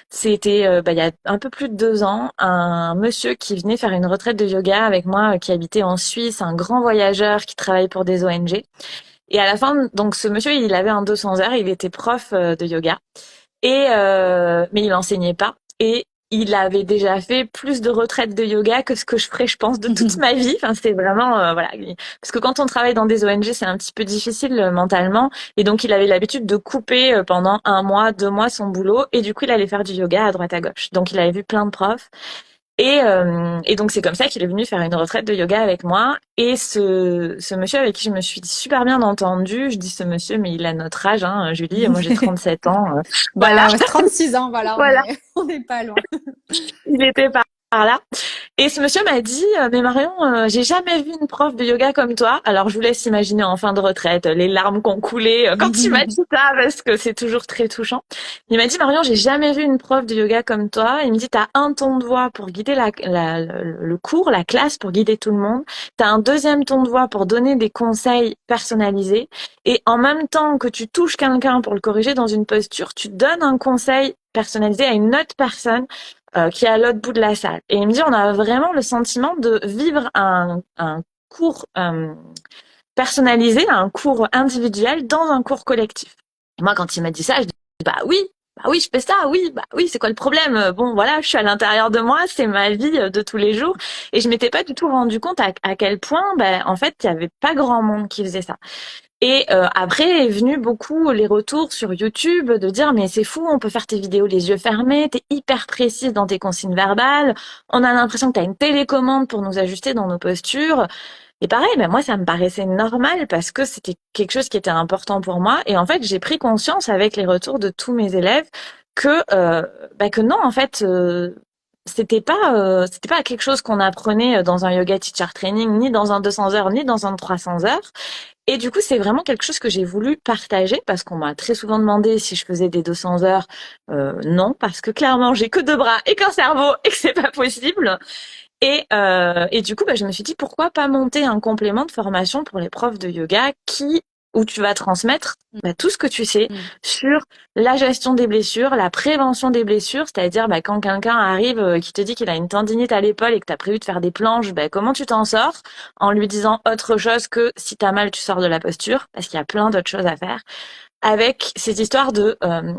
C'était il y a un peu plus de 2 ans, un monsieur qui venait faire une retraite de yoga avec moi, qui habitait en Suisse, un grand voyageur qui travaille pour des ONG. Et à la fin, donc ce monsieur, il avait un 200 heures, il était prof de yoga, mais il enseignait pas. Et il avait déjà fait plus de retraites de yoga que ce que je ferais, je pense, de toute ma vie. Enfin, c'est vraiment voilà, parce que quand on travaille dans des ONG, c'est un petit peu difficile mentalement. Et donc, il avait l'habitude de couper pendant 1 mois, 2 mois son boulot, et du coup, il allait faire du yoga à droite à gauche. Donc, il avait vu plein de profs. Et donc c'est comme ça qu'il est venu faire une retraite de yoga avec moi. Et ce monsieur avec qui je me suis super bien entendue, je dis ce monsieur, mais il a notre âge, hein, Julie, et moi j'ai 37 ans. Voilà, Ben, 36 ans, voilà, voilà, on est pas loin. il était par là. Et ce monsieur m'a dit, mais Marion, j'ai jamais vu une prof de yoga comme toi. Alors je vous laisse imaginer en fin de retraite les larmes qu'on coulait quand il m'a dit ça, parce que c'est toujours très touchant. Il m'a dit, Marion, j'ai jamais vu une prof de yoga comme toi. Il me dit, t'as un ton de voix pour guider le cours, la classe, pour guider tout le monde. T'as un deuxième ton de voix pour donner des conseils personnalisés. Et en même temps que tu touches quelqu'un pour le corriger dans une posture, tu donnes un conseil personnalisé à une autre personne qui est à l'autre bout de la salle. Et il me dit, on a vraiment le sentiment de vivre un cours personnalisé, un cours individuel dans un cours collectif. Et moi, quand il m'a dit ça, je dis, bah oui, je fais ça, oui, bah oui, c'est quoi le problème? Bon, voilà, je suis à l'intérieur de moi, c'est ma vie de tous les jours. Et je m'étais pas du tout rendu compte à quel point, en fait, il y avait pas grand monde qui faisait ça. Et après est venu beaucoup les retours sur YouTube de dire mais c'est fou, on peut faire tes vidéos les yeux fermés, t'es hyper précise dans tes consignes verbales, on a l'impression que t'as une télécommande pour nous ajuster dans nos postures. Et pareil, moi ça me paraissait normal parce que c'était quelque chose qui était important pour moi. Et en fait j'ai pris conscience avec les retours de tous mes élèves que non en fait c'était pas quelque chose qu'on apprenait dans un yoga teacher training, ni dans un 200 heures, ni dans un 300 heures. Et du coup, c'est vraiment quelque chose que j'ai voulu partager parce qu'on m'a très souvent demandé si je faisais des 200 heures. Non, parce que clairement, j'ai que 2 bras et qu'un cerveau et que c'est pas possible. Et du coup, je me suis dit pourquoi pas monter un complément de formation pour les profs de yoga où tu vas transmettre tout ce que tu sais sur la gestion des blessures, la prévention des blessures, c'est-à-dire quand quelqu'un arrive qui te dit qu'il a une tendinite à l'épaule et que tu as prévu de faire des planches, comment tu t'en sors en lui disant autre chose que si tu as mal, tu sors de la posture, parce qu'il y a plein d'autres choses à faire avec cette histoire de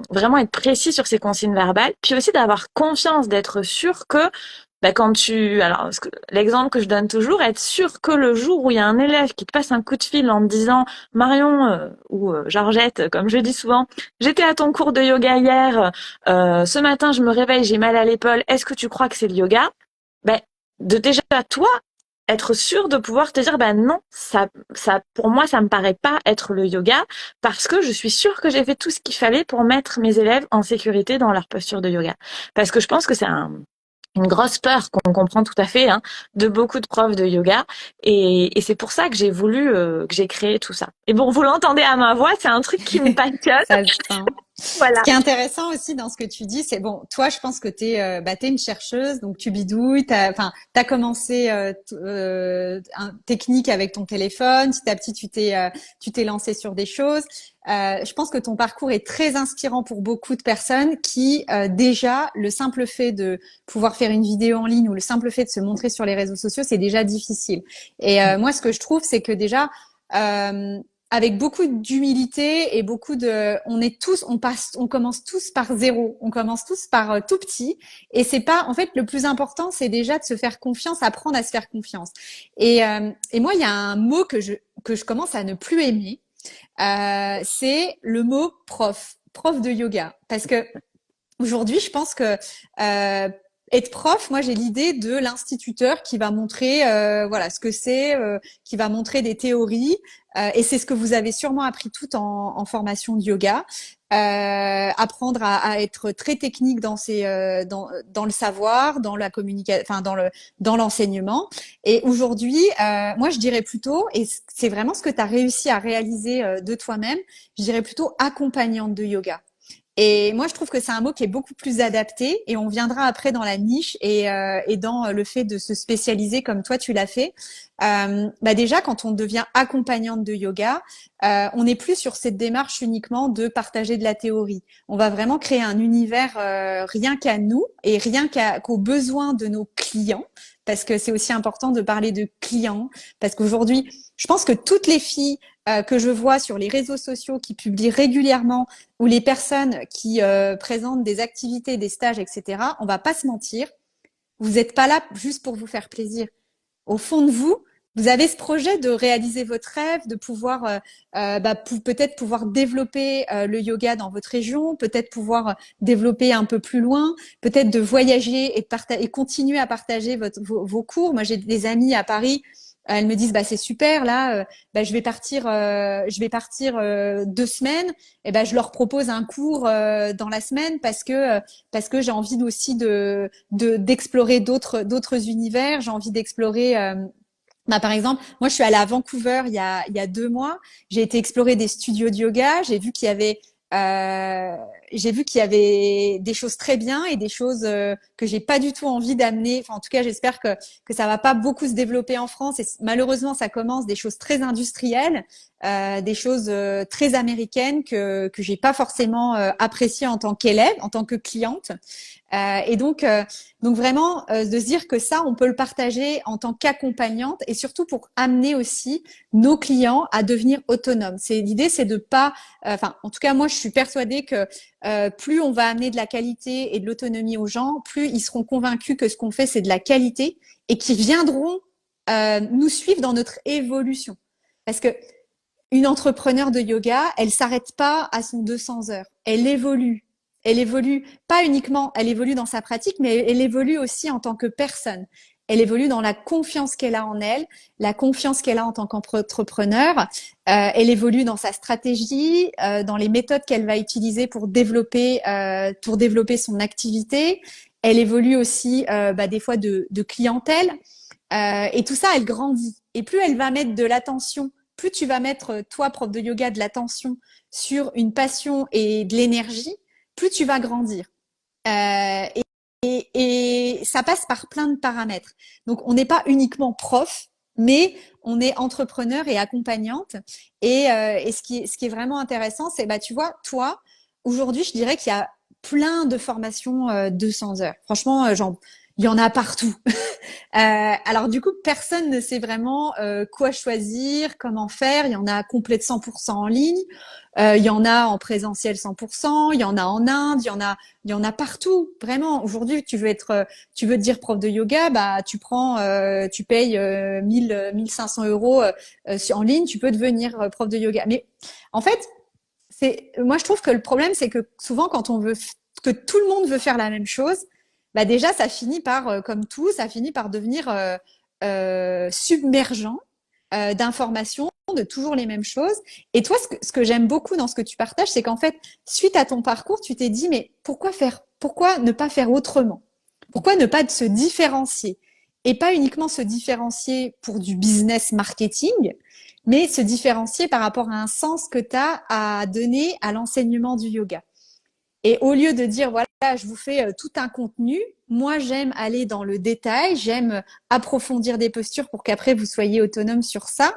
vraiment être précis sur ses consignes verbales, puis aussi d'avoir confiance, d'être sûr que alors l'exemple que je donne toujours, être sûr que le jour où il y a un élève qui te passe un coup de fil en te disant Marion ou Georgette, comme je dis souvent, j'étais à ton cours de yoga hier, ce matin je me réveille, j'ai mal à l'épaule, est-ce que tu crois que c'est le yoga? De déjà toi être sûr de pouvoir te dire non, ça pour moi ça me paraît pas être le yoga parce que je suis sûre que j'ai fait tout ce qu'il fallait pour mettre mes élèves en sécurité dans leur posture de yoga, parce que je pense que c'est une grosse peur qu'on comprend tout à fait de beaucoup de profs de yoga, et c'est pour ça que j'ai voulu que j'ai créé tout ça. Et bon, vous l'entendez à ma voix, c'est un truc qui me passionne. Ça se sent. Ce Voilà. qui est intéressant aussi dans ce que tu dis, c'est bon, toi, je pense que t'es une chercheuse, donc tu bidouilles, t'as commencé technique avec ton téléphone, petit à petit, tu t'es lancé sur des choses. Je pense que ton parcours est très inspirant pour beaucoup de personnes qui déjà le simple fait de pouvoir faire une vidéo en ligne ou le simple fait de se montrer sur les réseaux sociaux, c'est déjà difficile. Et moi, ce que je trouve, c'est que déjà avec beaucoup d'humilité et on commence tous par zéro, on commence tous par tout petit, et c'est pas, en fait, le plus important, c'est déjà de se faire confiance, apprendre à se faire confiance. Et moi, il y a un mot que je commence à ne plus aimer, c'est le mot prof de yoga. Parce que aujourd'hui, je pense que être prof, moi j'ai l'idée de l'instituteur qui va montrer voilà ce que c'est, qui va montrer des théories, et c'est ce que vous avez sûrement appris tout en formation de yoga. Apprendre à être très technique dans dans le savoir, dans la communication, enfin dans l'enseignement. Et aujourd'hui, moi je dirais plutôt, et c'est vraiment ce que tu as réussi à réaliser de toi-même, je dirais plutôt accompagnante de yoga. Et moi, je trouve que c'est un mot qui est beaucoup plus adapté, et on viendra après dans la niche et dans le fait de se spécialiser comme toi tu l'as fait. Bah déjà, quand on devient accompagnante de yoga, on n'est plus sur cette démarche uniquement de partager de la théorie. On va vraiment créer un univers rien qu'à nous et rien qu'aux besoins de nos clients, parce que c'est aussi important de parler de clients, parce qu'aujourd'hui, je pense que toutes les filles que je vois sur les réseaux sociaux qui publient régulièrement, ou les personnes qui présentent des activités, des stages, etc., on va pas se mentir, vous n'êtes pas là juste pour vous faire plaisir. Au fond de vous, vous avez ce projet de réaliser votre rêve, de pouvoir peut-être pouvoir développer le yoga dans votre région, peut-être pouvoir développer un peu plus loin, peut-être de voyager et continuer à partager vos cours. Moi, j'ai des amis à Paris. Elles me disent bah c'est super là, je vais partir 2 semaines. Et ben je leur propose un cours dans la semaine parce que j'ai envie aussi d'explorer d'autres univers. J'ai envie d'explorer bah, par exemple, moi, je suis allée à Vancouver il y a 2 mois. J'ai été explorer des studios de yoga. Euh, j'ai vu qu'il y avait des choses très bien et des choses que j'ai pas du tout envie d'amener. Enfin, en tout cas, j'espère que ça va pas beaucoup se développer en France. Et malheureusement, ça commence des choses très industrielles, des choses très américaines que j'ai pas forcément appréciées en tant qu'élève, en tant que cliente. Donc vraiment, de se dire que ça, on peut le partager en tant qu'accompagnante et surtout pour amener aussi nos clients à devenir autonomes. L'idée, c'est de pas, enfin, en tout cas, moi, je suis persuadée que plus on va amener de la qualité et de l'autonomie aux gens, plus ils seront convaincus que ce qu'on fait, c'est de la qualité et qu'ils viendront nous suivre dans notre évolution. Parce que une entrepreneure de yoga, elle s'arrête pas à son 200 heures. Elle évolue. Elle évolue pas uniquement, elle évolue dans sa pratique, mais elle évolue aussi en tant que personne. Elle évolue dans la confiance qu'elle a en elle, la confiance qu'elle a en tant qu'entrepreneur. Elle évolue dans sa stratégie, dans les méthodes qu'elle va utiliser pour développer son activité. Elle évolue aussi des fois de clientèle. Et tout ça, elle grandit. Et plus elle va mettre de l'attention, plus tu vas mettre, toi, prof de yoga, de l'attention sur une passion et de l'énergie, plus tu vas grandir. Euh, et ça passe par plein de paramètres. Donc, on n'est pas uniquement prof, mais on est entrepreneur et accompagnante. Et ce qui est vraiment intéressant, c'est, bah, tu vois, toi, aujourd'hui, je dirais qu'il y a plein de formations 200 heures. Franchement, il y en a partout. Alors du coup, personne ne sait vraiment quoi choisir, comment faire. Il y en a complet de 100% en ligne, il y en a en présentiel 100%, il y en a en Inde, il y en a partout. Vraiment, aujourd'hui, tu veux te dire prof de yoga, bah tu payes 1500 euros en ligne, tu peux devenir prof de yoga. Mais en fait, moi je trouve que le problème, c'est que souvent quand on veut que tout le monde veut faire la même chose, bah déjà ça finit par, comme tout, ça finit par devenir submergent d'informations, de toujours les mêmes choses. Et toi, ce que j'aime beaucoup dans ce que tu partages, c'est qu'en fait, suite à ton parcours, tu t'es dit, mais pourquoi ne pas faire autrement? Pourquoi ne pas se différencier? Et pas uniquement se différencier pour du business marketing, mais se différencier par rapport à un sens que tu as à donner à l'enseignement du yoga. Et au lieu de dire, voilà, je vous fais tout un contenu, moi, j'aime aller dans le détail, j'aime approfondir des postures pour qu'après, vous soyez autonome sur ça.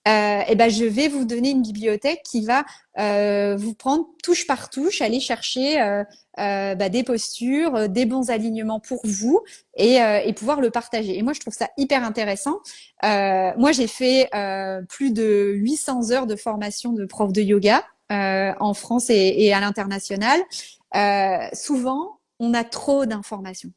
Et ben, je vais vous donner une bibliothèque qui va vous prendre touche par touche, aller chercher des postures, des bons alignements pour vous et pouvoir le partager. Et moi, je trouve ça hyper intéressant. Moi, j'ai fait plus de 800 heures de formation de prof de yoga en France et à l'international. Souvent, on a trop d'informations.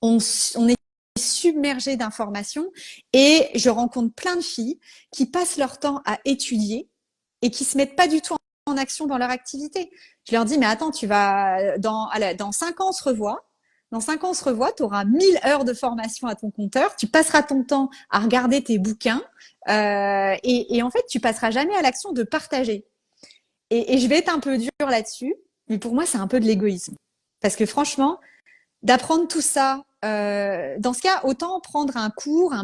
On est submergé d'informations et je rencontre plein de filles qui passent leur temps à étudier et qui se mettent pas du tout en action dans leur activité. Je leur dis, mais attends, tu vas dans 5 ans, on se revoit. Dans 5 ans, on se revoit, tu auras 1000 heures de formation à ton compteur, tu passeras ton temps à regarder tes bouquins et en fait, tu passeras jamais à l'action de partager. Et je vais être un peu dure là-dessus, mais pour moi, c'est un peu de l'égoïsme. Parce que franchement, d'apprendre tout ça, dans ce cas, autant prendre un cours,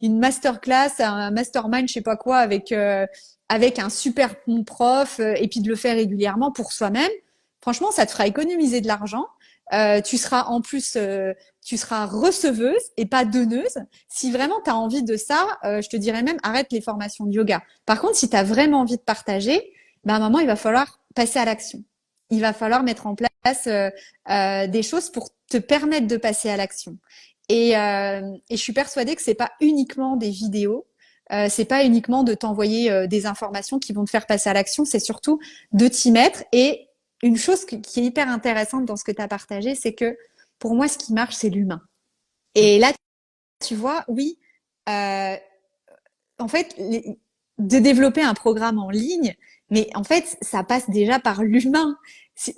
une masterclass, un mastermind, je sais pas quoi, avec un super bon prof, et puis de le faire régulièrement pour soi-même. Franchement, ça te fera économiser de l'argent. Tu seras en plus, tu seras receveuse et pas donneuse. Si vraiment tu as envie de ça, je te dirais même arrête les formations de yoga. Par contre, si tu as vraiment envie de partager, ben à un moment, il va falloir passer à l'action. Il va falloir mettre en place des choses pour te permettre de passer à l'action. Et je suis persuadée que c'est pas uniquement des vidéos, c'est pas uniquement de t'envoyer des informations qui vont te faire passer à l'action, c'est surtout de t'y mettre. Et une chose qui est hyper intéressante dans ce que tu as partagé, c'est que pour moi, ce qui marche, c'est l'humain. Et là, tu vois, oui, en fait, de développer un programme en ligne, mais en fait, ça passe déjà par l'humain.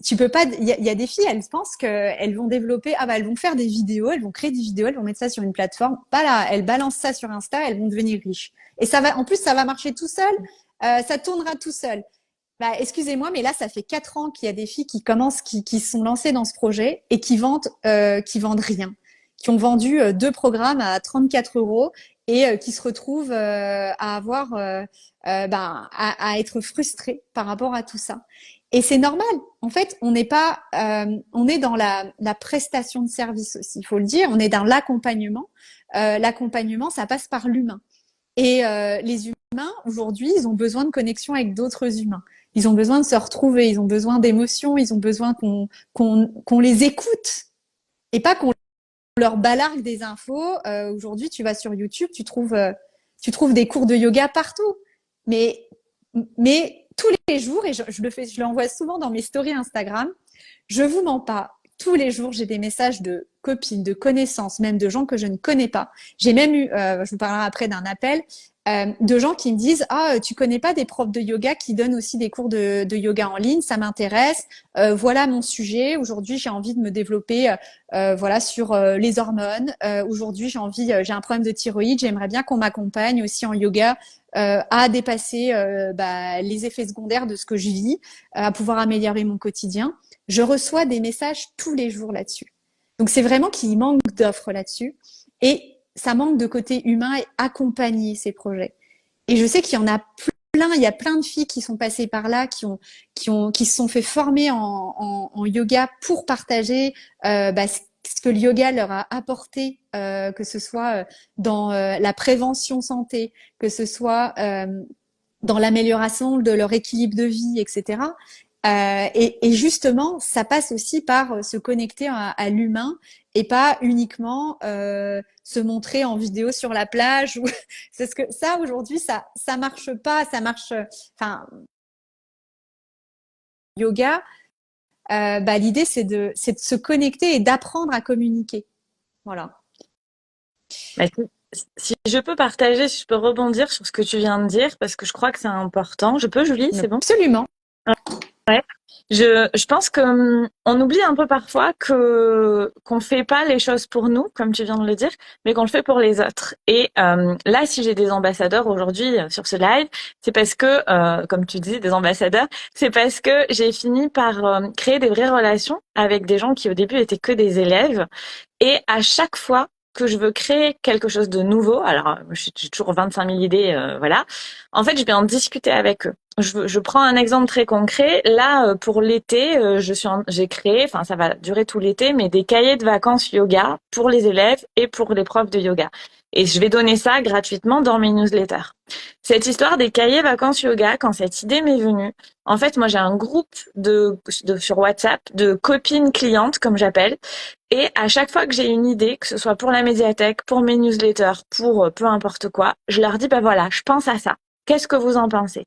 Tu peux pas. Il y a des filles, elles pensent qu'elles vont développer. Ah bah, elles vont faire des vidéos, elles vont créer des vidéos, elles vont mettre ça sur une plateforme. Pas là, elles balancent ça sur Insta, elles vont devenir riches. Et ça va. En plus, ça va marcher tout seul. Ça tournera tout seul. Bah, excusez-moi, mais là, ça fait 4 ans qu'il y a des filles qui commencent, qui sont lancées dans ce projet et qui vendent rien, qui ont vendu 2 programmes à 34 euros et qui se retrouvent à avoir, à être frustrées par rapport à tout ça. Et c'est normal. En fait, on n'est pas, on est dans la prestation de service aussi. Il faut le dire. On est dans l'accompagnement. L'accompagnement, ça passe par l'humain. Et les humains aujourd'hui, ils ont besoin de connexion avec d'autres humains. Ils ont besoin de se retrouver, ils ont besoin d'émotions, ils ont besoin qu'on les écoute et pas qu'on leur balargue des infos. Aujourd'hui, tu vas sur YouTube, tu trouves des cours de yoga partout. Mais, mais tous les jours, et je l'envoie souvent dans mes stories Instagram, je vous mens pas. Tous les jours, j'ai des messages de copines, de connaissances, même de gens que je ne connais pas. J'ai même eu, je vous parlerai après d'un appel, de gens qui me disent tu connais pas des profs de yoga qui donnent aussi des cours de yoga en ligne, ça m'intéresse, voilà mon sujet, aujourd'hui j'ai envie de me développer voilà sur les hormones, aujourd'hui j'ai un problème de thyroïde, j'aimerais bien qu'on m'accompagne aussi en yoga à dépasser les effets secondaires de ce que je vis, à pouvoir améliorer mon quotidien. Je reçois des messages tous les jours là-dessus. Donc c'est vraiment qu'il manque d'offres là-dessus et ça manque de côté humain et accompagner ces projets. Et je sais qu'il y en a plein, il y a plein de filles qui sont passées par là, qui se sont fait former en yoga pour partager ce que le yoga leur a apporté, que ce soit dans la prévention santé, que ce soit dans l'amélioration de leur équilibre de vie, etc. Et justement, ça passe aussi par se connecter à l'humain et pas uniquement se montrer en vidéo sur la plage. Ou... C'est ce que ça aujourd'hui, ça marche pas. Ça marche. Enfin, yoga. L'idée c'est de se connecter et d'apprendre à communiquer. Voilà. Bah, si je peux partager, si je peux rebondir sur ce que tu viens de dire, parce que je crois que c'est important. Je peux, Julie, c'est bon? Absolument. Ouais. Je pense que on oublie un peu parfois qu'on fait pas les choses pour nous, comme tu viens de le dire, mais qu'on le fait pour les autres. Et là, si j'ai des ambassadeurs aujourd'hui sur ce live, c'est parce que, comme tu dis, des ambassadeurs, c'est parce que j'ai fini par créer des vraies relations avec des gens qui au début étaient que des élèves. Et à chaque fois que je veux créer quelque chose de nouveau, alors j'ai toujours 25 000 idées, voilà. En fait, je vais en discuter avec eux. Je prends un exemple très concret. Là, pour l'été, j'ai créé, enfin ça va durer tout l'été, mais des cahiers de vacances yoga pour les élèves et pour les profs de yoga. Et je vais donner ça gratuitement dans mes newsletters. Cette histoire des cahiers vacances yoga, quand cette idée m'est venue, en fait, moi j'ai un groupe sur WhatsApp de copines clientes, comme j'appelle, et à chaque fois que j'ai une idée, que ce soit pour la médiathèque, pour mes newsletters, pour peu importe quoi, je leur dis, voilà, je pense à ça. Qu'est-ce que vous en pensez?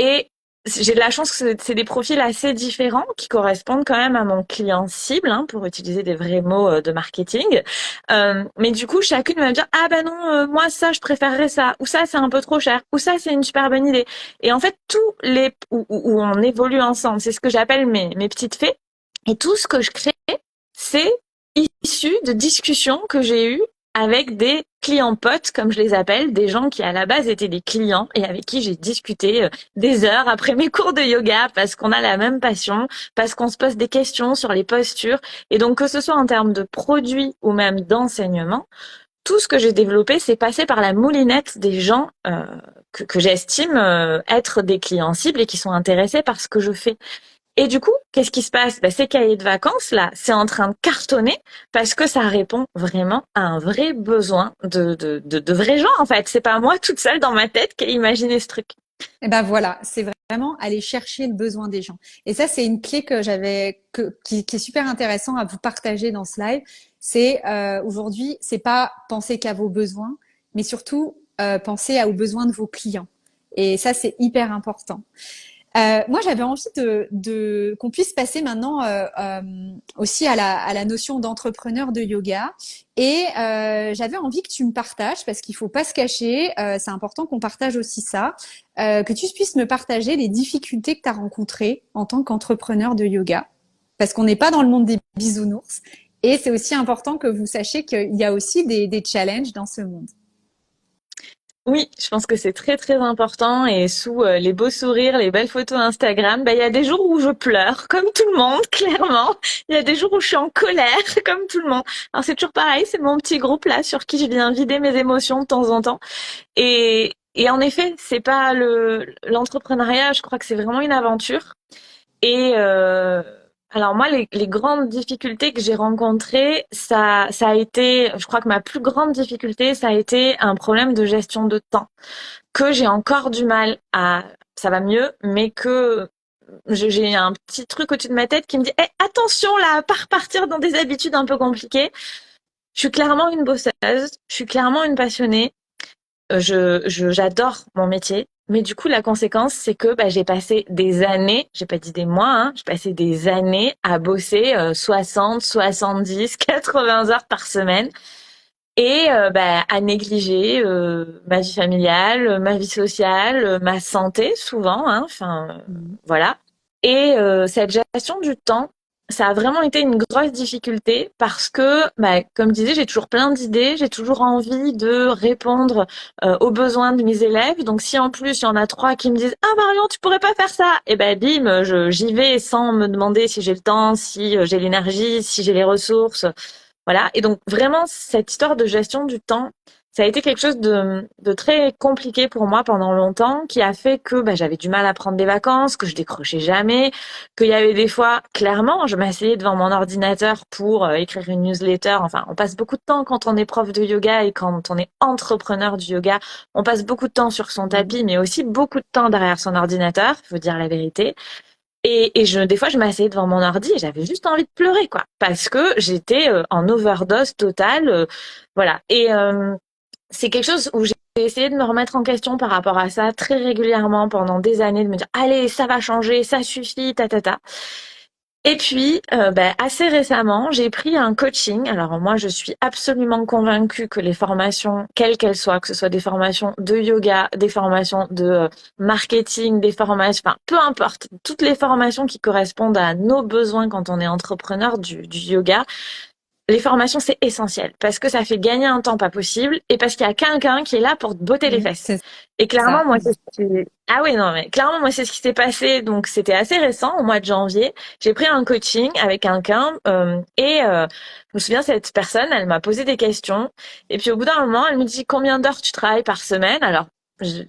Et j'ai de la chance que c'est des profils assez différents qui correspondent quand même à mon client cible, hein, pour utiliser des vrais mots de marketing. Mais du coup, chacune va me dire ah ben non, moi ça je préférerais ça, ou ça c'est un peu trop cher, ou ça c'est une super bonne idée. Et en fait, tous les où on évolue ensemble, c'est ce que j'appelle mes petites fées. Et tout ce que je crée, c'est issu de discussions que j'ai eues avec des clients potes, comme je les appelle, des gens qui à la base étaient des clients et avec qui j'ai discuté des heures après mes cours de yoga parce qu'on a la même passion, parce qu'on se pose des questions sur les postures. Et donc, que ce soit en termes de produits ou même d'enseignement, tout ce que j'ai développé, c'est passé par la moulinette des gens que j'estime être des clients cibles et qui sont intéressés par ce que je fais. Et du coup, qu'est-ce qui se passe? Ces cahiers de vacances, là, c'est en train de cartonner parce que ça répond vraiment à un vrai besoin de vrais gens, en fait. C'est pas moi toute seule dans ma tête qui ai imaginé ce truc. Et ben voilà, c'est vraiment aller chercher le besoin des gens. Et ça, c'est une clé qui est super intéressant à vous partager dans ce live. C'est aujourd'hui, c'est pas penser qu'à vos besoins, mais surtout penser aux besoins de vos clients. Et ça, c'est hyper important. Moi, j'avais envie qu'on puisse passer maintenant aussi à la notion d'entrepreneur de yoga. Et j'avais envie que tu me partages, parce qu'il faut pas se cacher, c'est important qu'on partage aussi ça, que tu puisses me partager les difficultés que tu as rencontrées en tant qu'entrepreneur de yoga, parce qu'on n'est pas dans le monde des bisounours. Et c'est aussi important que vous sachiez qu'il y a aussi des challenges dans ce monde. Oui, je pense que c'est très très important et sous les beaux sourires, les belles photos Instagram, il y a des jours où je pleure, comme tout le monde, clairement. Il y a des jours où je suis en colère, comme tout le monde. Alors c'est toujours pareil, c'est mon petit groupe là sur qui je viens vider mes émotions de temps en temps. Et en effet, c'est pas l'entrepreneuriat, je crois que c'est vraiment une aventure. Et alors moi, les grandes difficultés que j'ai rencontrées, ça a été, je crois que ma plus grande difficulté, ça a été un problème de gestion de temps que j'ai encore du mal à. Ça va mieux, mais que j'ai un petit truc au-dessus de ma tête qui me dit attention là, pas repartir dans des habitudes un peu compliquées. Je suis clairement une bosseuse, je suis clairement une passionnée. J'adore mon métier, mais du coup la conséquence c'est que j'ai passé des années, j'ai pas dit des mois, hein, j'ai passé des années à bosser 60, 70, 80 heures par semaine et à négliger ma vie familiale, ma vie sociale, ma santé souvent, hein, enfin voilà. Et cette gestion du temps, ça a vraiment été une grosse difficulté parce que, comme je disais, j'ai toujours plein d'idées, j'ai toujours envie de répondre aux besoins de mes élèves. Donc, si en plus il y en a 3 qui me disent «Ah Marion, tu pourrais pas faire ça», et bim, j'y vais sans me demander si j'ai le temps, si j'ai l'énergie, si j'ai les ressources. Voilà. Et donc, vraiment, cette histoire de gestion du temps, ça a été quelque chose de très compliqué pour moi pendant longtemps, qui a fait que j'avais du mal à prendre des vacances, que je décrochais jamais, qu'il y avait des fois, clairement, je m'asseyais devant mon ordinateur pour écrire une newsletter. Enfin, on passe beaucoup de temps quand on est prof de yoga et quand on est entrepreneur du yoga. On passe beaucoup de temps sur son tapis, mais aussi beaucoup de temps derrière son ordinateur, faut dire la vérité. Et des fois, je m'asseyais devant mon ordi et j'avais juste envie de pleurer, quoi, parce que j'étais en overdose totale, voilà. Et c'est quelque chose où j'ai essayé de me remettre en question par rapport à ça très régulièrement pendant des années, de me dire allez, ça va changer, ça suffit, ta ta ta. Et puis, assez récemment, j'ai pris un coaching. Alors moi, je suis absolument convaincue que les formations, quelles qu'elles soient, que ce soit des formations de yoga, des formations de marketing, des formations, enfin, peu importe, toutes les formations qui correspondent à nos besoins quand on est entrepreneur du yoga, les formations, c'est essentiel parce que ça fait gagner un temps pas possible et parce qu'il y a quelqu'un qui est là pour te botter les fesses. C'est Et clairement, ça. moi, ah oui, non, mais clairement, moi, c'est ce qui s'est passé. Donc, c'était assez récent, au mois de janvier. J'ai pris un coaching avec quelqu'un je me souviens, cette personne, elle m'a posé des questions. Et puis, au bout d'un moment, elle me dit combien d'heures tu travailles par semaine. Alors,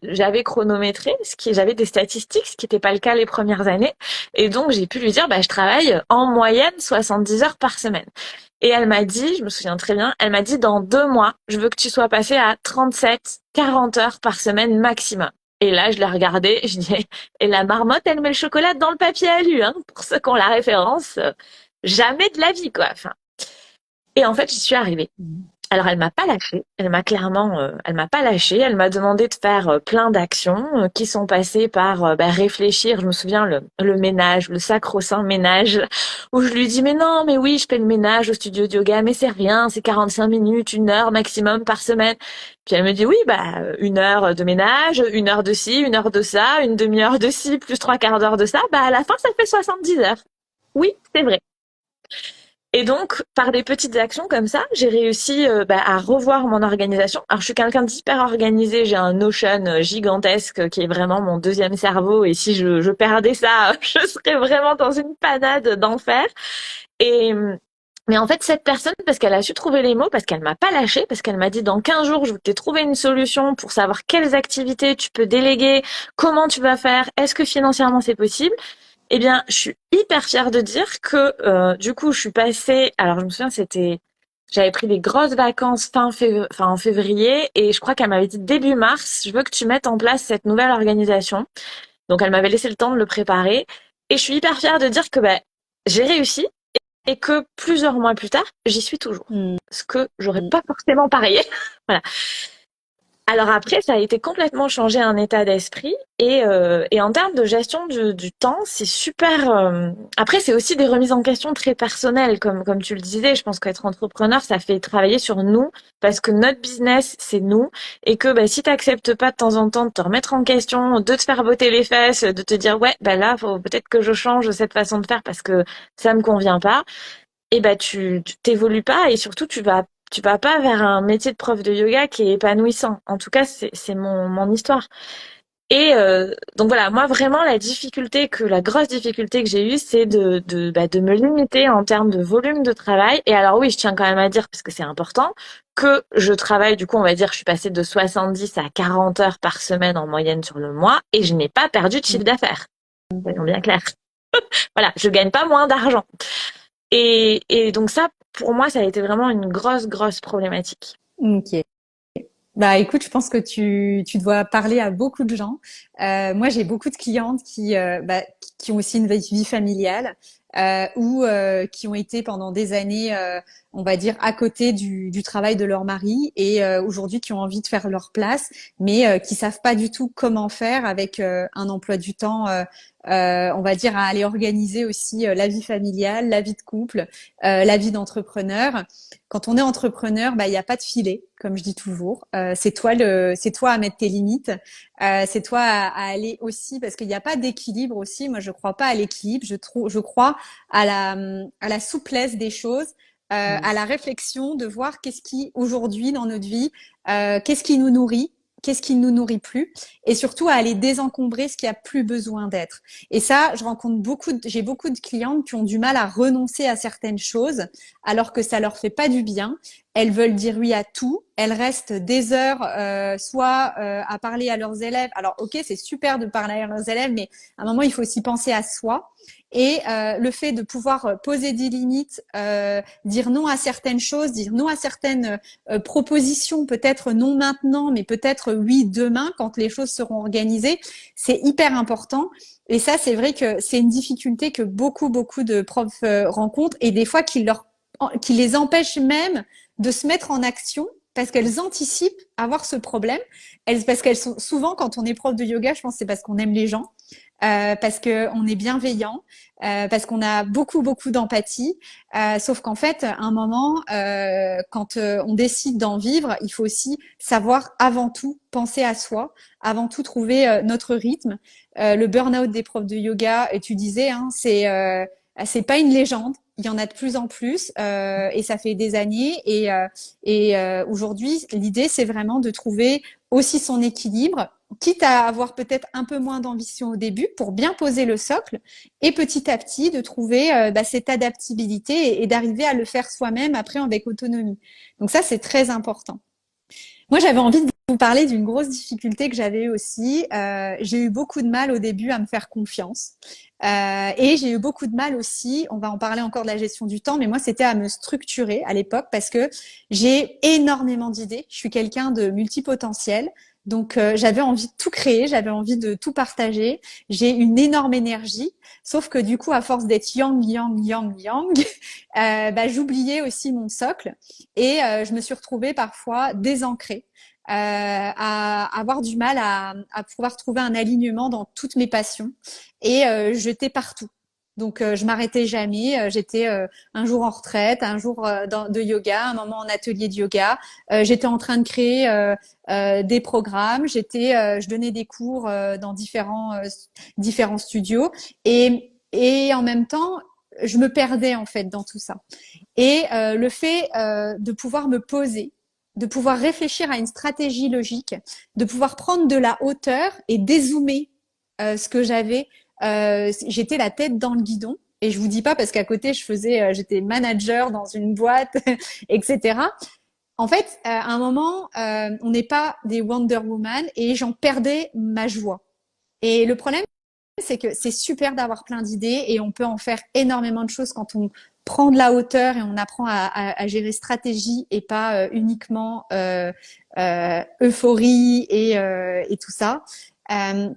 j'avais chronométré, j'avais des statistiques, ce qui n'était pas le cas les premières années. Et donc, j'ai pu lui dire, je travaille en moyenne 70 heures par semaine. Et elle m'a dit, je me souviens très bien, elle m'a dit dans 2 mois, je veux que tu sois passé à 37, 40 heures par semaine maximum. Et là, je l'ai regardé, je dis, et la marmotte, elle met le chocolat dans le papier alu, hein, pour ceux qui ont la référence, jamais de la vie, quoi. Enfin. Et en fait, j'y suis arrivée. Alors elle m'a pas lâché, elle m'a pas lâché. Elle m'a demandé de faire plein d'actions qui sont passées par réfléchir. Je me souviens le ménage, le sacro-saint ménage, où je lui dis mais non, mais oui, je fais le ménage au studio de yoga, mais c'est rien, c'est 45 minutes, 1 heure maximum par semaine. Puis elle me dit oui, 1 heure de ménage, 1 heure de ci, 1 heure de ça, une demi-heure de ci, plus 3/4 d'heure de ça, à la fin ça fait 70 heures. Oui, c'est vrai. Et donc, par des petites actions comme ça, j'ai réussi à revoir mon organisation. Alors, je suis quelqu'un d'hyper organisé. J'ai un Notion gigantesque qui est vraiment mon deuxième cerveau. Et si je perdais ça, je serais vraiment dans une panade d'enfer. Et mais en fait, cette personne, parce qu'elle a su trouver les mots, parce qu'elle m'a pas lâché, parce qu'elle m'a dit dans 15 jours, je vais te trouver une solution pour savoir quelles activités tu peux déléguer, comment tu vas faire, est-ce que financièrement c'est possible. Eh bien, je suis hyper fière de dire que du coup, je suis passée. Alors, je me souviens, j'avais pris des grosses vacances en février, et je crois qu'elle m'avait dit début mars, je veux que tu mettes en place cette nouvelle organisation. Donc, elle m'avait laissé le temps de le préparer, et je suis hyper fière de dire que j'ai réussi et que plusieurs mois plus tard, j'y suis toujours. Mm. Ce que j'aurais pas forcément parié. Voilà. Alors après, ça a été complètement changé un état d'esprit et en termes de gestion du temps, c'est super. Après, c'est aussi des remises en question très personnelles, comme tu le disais. Je pense qu'être entrepreneur, ça fait travailler sur nous parce que notre business, c'est nous et que si t'acceptes pas de temps en temps de te remettre en question, de te faire botter les fesses, de te dire ouais, là, faut peut-être que je change cette façon de faire parce que ça me convient pas et tu t'évolues pas et surtout tu vas pas vers un métier de prof de yoga qui est épanouissant. En tout cas, c'est mon histoire. Et donc voilà, moi vraiment la grosse difficulté que j'ai eue, c'est de me limiter en termes de volume de travail. Et alors oui, je tiens quand même à dire parce que c'est important que je travaille du coup, on va dire, je suis passée de 70 à 40 heures par semaine en moyenne sur le mois et je n'ai pas perdu de chiffre d'affaires. Soyons bien clairs. Voilà, je gagne pas moins d'argent. Et donc ça, pour moi, ça a été vraiment une grosse problématique. Ok. Bah écoute, je pense que tu dois parler à beaucoup de gens. Moi, j'ai beaucoup de clientes qui ont aussi une vie familiale ou qui ont été pendant des années, on va dire, à côté du travail de leur mari et aujourd'hui qui ont envie de faire leur place, mais qui savent pas du tout comment faire avec un emploi du temps. On va dire à aller organiser aussi la vie familiale, la vie de couple, la vie d'entrepreneur. Quand on est entrepreneur, il n'y a pas de filet, comme je dis toujours. C'est toi à mettre tes limites. C'est toi à aller aussi, parce qu'il n'y a pas d'équilibre aussi. Moi, je crois pas à l'équilibre. Je crois à la souplesse des choses, à la réflexion de voir qu'est-ce qui aujourd'hui dans notre vie, qu'est-ce qui nous nourrit, qu'est-ce qui ne nous nourrit plus, et surtout à aller désencombrer ce qui a plus besoin d'être. Et ça, j'ai beaucoup de clientes qui ont du mal à renoncer à certaines choses, alors que ça leur fait pas du bien. Elles veulent dire oui à tout. Elles restent des heures, soit à parler à leurs élèves. Alors, ok, c'est super de parler à leurs élèves, mais à un moment, il faut aussi penser à soi. Et le fait de pouvoir poser des limites, dire non à certaines choses, dire non à certaines propositions, peut-être non maintenant, mais peut-être oui demain, quand les choses seront organisées, c'est hyper important. Et ça, c'est vrai que c'est une difficulté que beaucoup de profs rencontrent et des fois qui les empêche même de se mettre en action parce qu'elles anticipent avoir ce problème. Parce qu'elles sont souvent, quand on est prof de yoga, je pense que c'est parce qu'on aime les gens, parce qu'on est bienveillant, parce qu'on a beaucoup d'empathie. Sauf qu'en fait, à un moment, quand on décide d'en vivre, il faut aussi savoir avant tout penser à soi, avant tout trouver notre rythme. Le burn-out des profs de yoga, et tu disais, hein, c'est pas une légende. Il y en a de plus en plus et ça fait des années. Aujourd'hui, l'idée, c'est vraiment de trouver aussi son équilibre, quitte à avoir peut-être un peu moins d'ambition au début pour bien poser le socle et petit à petit de trouver cette adaptabilité et d'arriver à le faire soi-même après avec autonomie. Donc ça, c'est très important. Moi, j'avais envie de vous parler d'une grosse difficulté que j'avais eue aussi. J'ai eu beaucoup de mal au début à me faire confiance. Et j'ai eu beaucoup de mal aussi, on va en parler encore de la gestion du temps, mais moi c'était à me structurer à l'époque parce que j'ai énormément d'idées. Je suis quelqu'un de multipotentiel. Donc j'avais envie de tout créer, j'avais envie de tout partager. J'ai une énorme énergie, sauf que du coup à force d'être yang, yang, yang, yang, j'oubliais aussi mon socle et je me suis retrouvée parfois désancrée à avoir du mal à pouvoir trouver un alignement dans toutes mes passions et j'étais partout. Donc je m'arrêtais jamais. J'étais un jour en retraite, un jour de yoga, un moment en atelier de yoga. J'étais en train de créer des programmes. Je donnais des cours dans différents studios et en même temps je me perdais en fait dans tout ça. Et le fait de pouvoir me poser, de pouvoir réfléchir à une stratégie logique, de pouvoir prendre de la hauteur et dézoomer ce que j'avais. J'étais la tête dans le guidon. Et je vous dis pas parce qu'à côté j'étais manager dans une boîte, etc. En fait, à un moment, on n'est pas des Wonder Woman et j'en perdais ma joie. Et le problème, c'est que c'est super d'avoir plein d'idées et on peut en faire énormément de choses quand on prend de la hauteur et on apprend à gérer stratégie et pas uniquement euphorie et tout ça. Euh,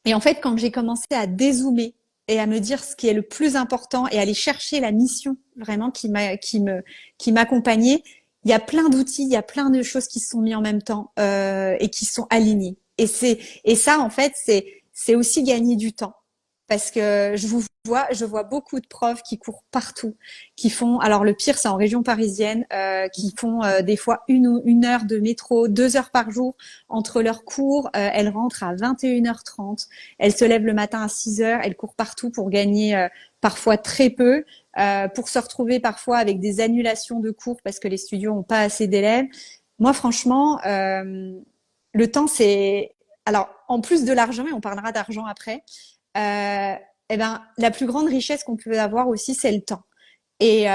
et en fait, quand j'ai commencé à dézoomer et à me dire ce qui est le plus important et aller chercher la mission vraiment qui m'accompagnait, il y a plein d'outils, il y a plein de choses qui se sont mis en même temps et qui sont alignées. Et ça en fait c'est aussi gagner du temps parce que je vois beaucoup de profs qui courent partout, qui font, alors le pire c'est en région parisienne, qui font des fois une heure de métro, 2 heures par jour entre leurs cours. Elles rentrent à 21h30, elles se lèvent le matin à 6 heures, elles courent partout pour gagner parfois très peu, pour se retrouver parfois avec des annulations de cours parce que les studios ont pas assez d'élèves. Moi franchement, le temps c'est alors, en plus de l'argent, et on parlera d'argent après, la plus grande richesse qu'on peut avoir aussi, c'est le temps. Et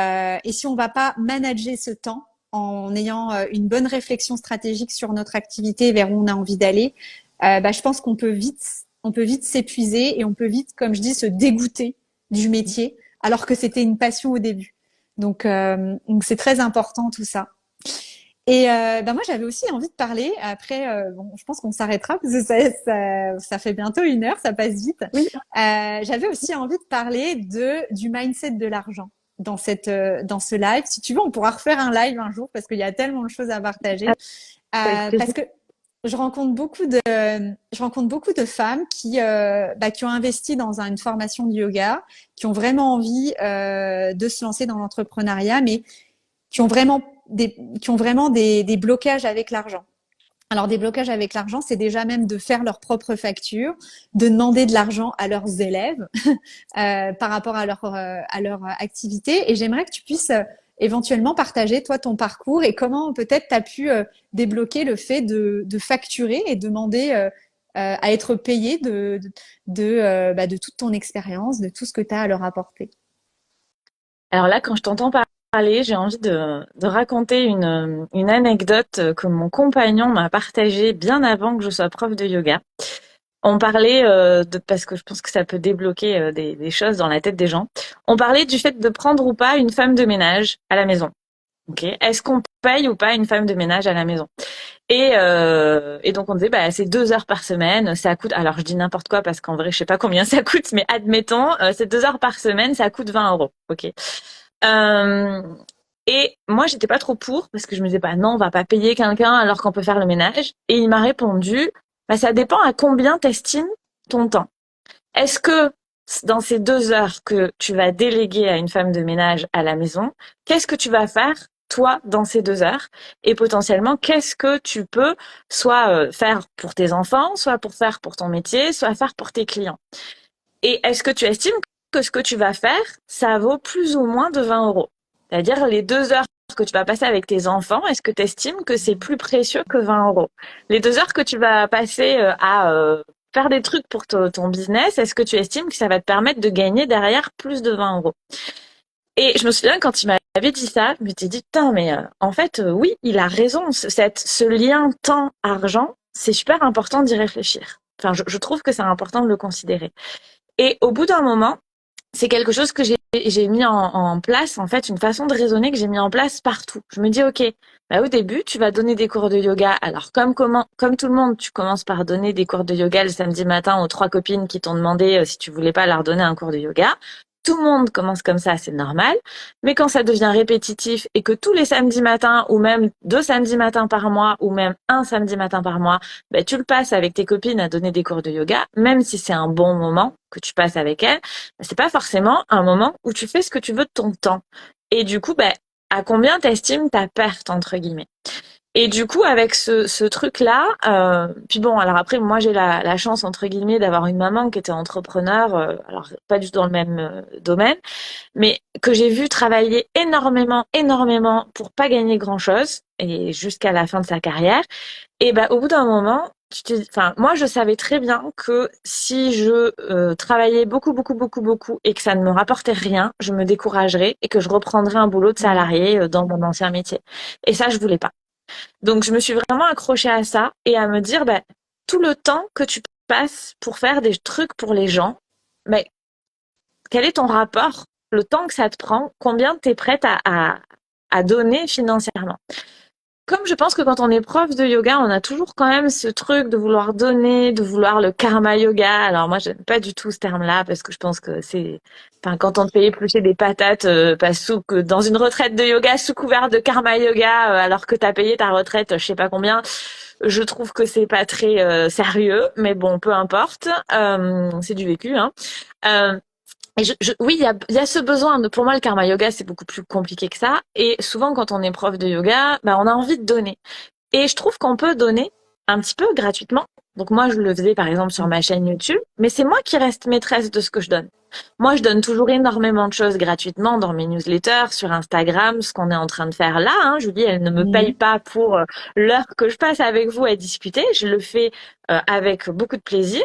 si on va pas manager ce temps en ayant une bonne réflexion stratégique sur notre activité vers où on a envie d'aller, je pense on peut vite s'épuiser et on peut vite, comme je dis, se dégoûter du métier, alors que c'était une passion au début. Donc c'est très important tout ça. Et moi, j'avais aussi envie de parler. Après, bon, je pense qu'on s'arrêtera parce que ça fait bientôt 1 heure, ça passe vite. Oui. J'avais aussi envie de parler du mindset de l'argent dans ce live. Si tu veux, on pourra refaire un live un jour parce qu'il y a tellement de choses à partager. Avec plaisir. Parce que je rencontre beaucoup de femmes qui ont investi dans une formation de yoga, qui ont vraiment envie de se lancer dans l'entrepreneuriat, mais qui ont vraiment des blocages avec l'argent. Alors, des blocages avec l'argent, c'est déjà même de faire leurs propres factures, de demander de l'argent à leurs élèves par rapport à leur activité. Et j'aimerais que tu puisses éventuellement partager, toi, ton parcours et comment peut-être tu as pu débloquer le fait de facturer et demander à être payé de toute ton expérience, de tout ce que tu as à leur apporter. Alors là, quand je t'entends parler, j'ai envie de raconter une anecdote que mon compagnon m'a partagée bien avant que je sois prof de yoga. On parlait parce que je pense que ça peut débloquer des choses dans la tête des gens. On parlait du fait de prendre ou pas une femme de ménage à la maison. Ok. Est-ce qu'on paye ou pas une femme de ménage à la maison? Et donc on disait c'est 2 heures par semaine, ça coûte. Alors je dis n'importe quoi parce qu'en vrai je sais pas combien ça coûte, mais admettons c'est 2 heures par semaine, ça coûte 20 euros. Ok. Euh, et moi, j'étais pas trop pour parce que je me disais, non, on va pas payer quelqu'un alors qu'on peut faire le ménage. Et il m'a répondu, ça dépend à combien t'estimes ton temps. Est-ce que dans ces 2 heures que tu vas déléguer à une femme de ménage à la maison, qu'est-ce que tu vas faire toi dans ces 2 heures? Et potentiellement, qu'est-ce que tu peux soit faire pour tes enfants, soit pour faire pour ton métier, soit faire pour tes clients? Et est-ce que tu estimes que ce que tu vas faire, ça vaut plus ou moins de 20 euros? C'est-à-dire les 2 heures que tu vas passer avec tes enfants, est-ce que tu estimes que c'est plus précieux que 20 euros? Les 2 heures que tu vas passer à faire des trucs pour ton business, est-ce que tu estimes que ça va te permettre de gagner derrière plus de 20 euros? Et je me souviens quand il m'a m'avais dit ça, je m'étais dit, putain, mais en fait, oui, il a raison. Ce lien temps-argent, c'est super important d'y réfléchir. Enfin, je trouve que c'est important de le considérer. Et au bout d'un moment, c'est quelque chose que j'ai mis en place, en fait, une façon de raisonner que j'ai mis en place partout. Je me dis, ok, bah, au début, tu vas donner des cours de yoga. Alors, comme tout le monde, tu commences par donner des cours de yoga le samedi matin aux 3 copines qui t'ont demandé si tu voulais pas leur donner un cours de yoga. Tout le monde commence comme ça, c'est normal. Mais quand ça devient répétitif et que tous les samedis matins, ou même 2 samedis matins par mois, ou même un samedi matin par mois, ben, tu le passes avec tes copines à donner des cours de yoga, même si c'est un bon moment que tu passes avec elles, ben, c'est pas forcément un moment où tu fais ce que tu veux de ton temps. Et du coup, ben, à combien t'estimes ta perte, entre guillemets? Et du coup, avec ce truc-là, puis bon, alors après, moi, j'ai la chance, entre guillemets, d'avoir une maman qui était entrepreneur, alors pas du tout dans le même domaine, mais que j'ai vu travailler énormément, énormément pour pas gagner grand-chose, et jusqu'à la fin de sa carrière. Et ben, au bout d'un moment, enfin, moi, je savais très bien que si je travaillais beaucoup, beaucoup, beaucoup, beaucoup, et que ça ne me rapportait rien, je me découragerais et que je reprendrais un boulot de Mhm. salarié dans mon ancien métier. Et ça, je voulais pas. Donc, je me suis vraiment accrochée à ça et à me dire, ben, tout le temps que tu passes pour faire des trucs pour les gens, mais quel est ton rapport, le temps que ça te prend, combien tu es prête à donner financièrement. Comme je pense que quand on est prof de yoga, on a toujours quand même ce truc de vouloir donner, de vouloir le karma yoga. Alors moi, j'aime pas du tout ce terme-là parce que je pense que c'est, enfin, quand on te fait éplucher des patates, pas sous que dans une retraite de yoga sous couvert de karma yoga, alors que t'as payé ta retraite, je sais pas combien. Je trouve que c'est pas très sérieux, mais bon, peu importe. C'est du vécu, hein. Euh, et oui, il y a ce besoin. Pour moi, le karma yoga, c'est beaucoup plus compliqué que ça. Et souvent, quand on est prof de yoga, bah, on a envie de donner. Et je trouve qu'on peut donner un petit peu gratuitement. Donc moi, je le faisais par exemple sur ma chaîne YouTube, mais c'est moi qui reste maîtresse de ce que je donne. Moi, je donne toujours énormément de choses gratuitement dans mes newsletters, sur Instagram, ce qu'on est en train de faire là. Hein. Julie, elle ne me paye Mhm. pas pour l'heure que je passe avec vous à discuter. Je le fais avec beaucoup de plaisir.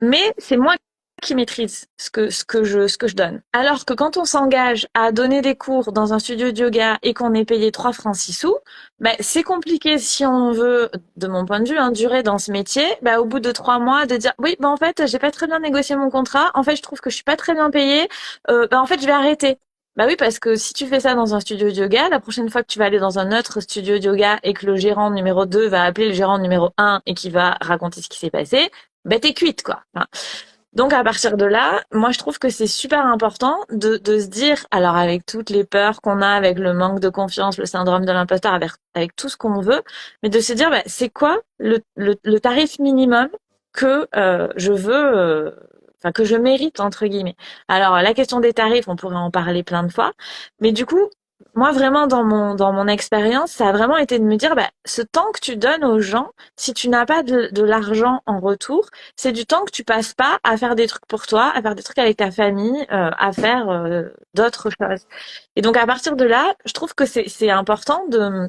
Mais c'est moi qui maîtrise ce que je donne. Alors que quand on s'engage à donner des cours dans un studio de yoga et qu'on est payé 3 francs 6 sous, ben, c'est compliqué si on veut, de mon point de vue, hein, durer dans ce métier, ben, au bout de 3 mois, de dire, oui, ben, en fait, j'ai pas très bien négocié mon contrat. En fait, je trouve que je suis pas très bien payée. Ben, en fait, je vais arrêter. Bah oui, parce que si tu fais ça dans un studio de yoga, la prochaine fois que tu vas aller dans un autre studio de yoga et que le gérant numéro 2 va appeler le gérant numéro 1 et qui va raconter ce qui s'est passé, ben t'es cuite, quoi. Enfin, donc à partir de là, moi je trouve que c'est super important de se dire, alors avec toutes les peurs qu'on a, avec le manque de confiance, le syndrome de l'imposteur, avec tout ce qu'on veut, mais de se dire, bah, c'est quoi le tarif minimum que je veux, enfin que je mérite entre guillemets. Alors la question des tarifs, on pourrait en parler plein de fois, mais du coup, moi vraiment dans mon expérience, ça a vraiment été de me dire, bah, ce temps que tu donnes aux gens, si tu n'as pas de l'argent en retour, c'est du temps que tu passes pas à faire des trucs pour toi, à faire des trucs avec ta famille, à faire d'autres choses. Et donc à partir de là, je trouve que c'est important de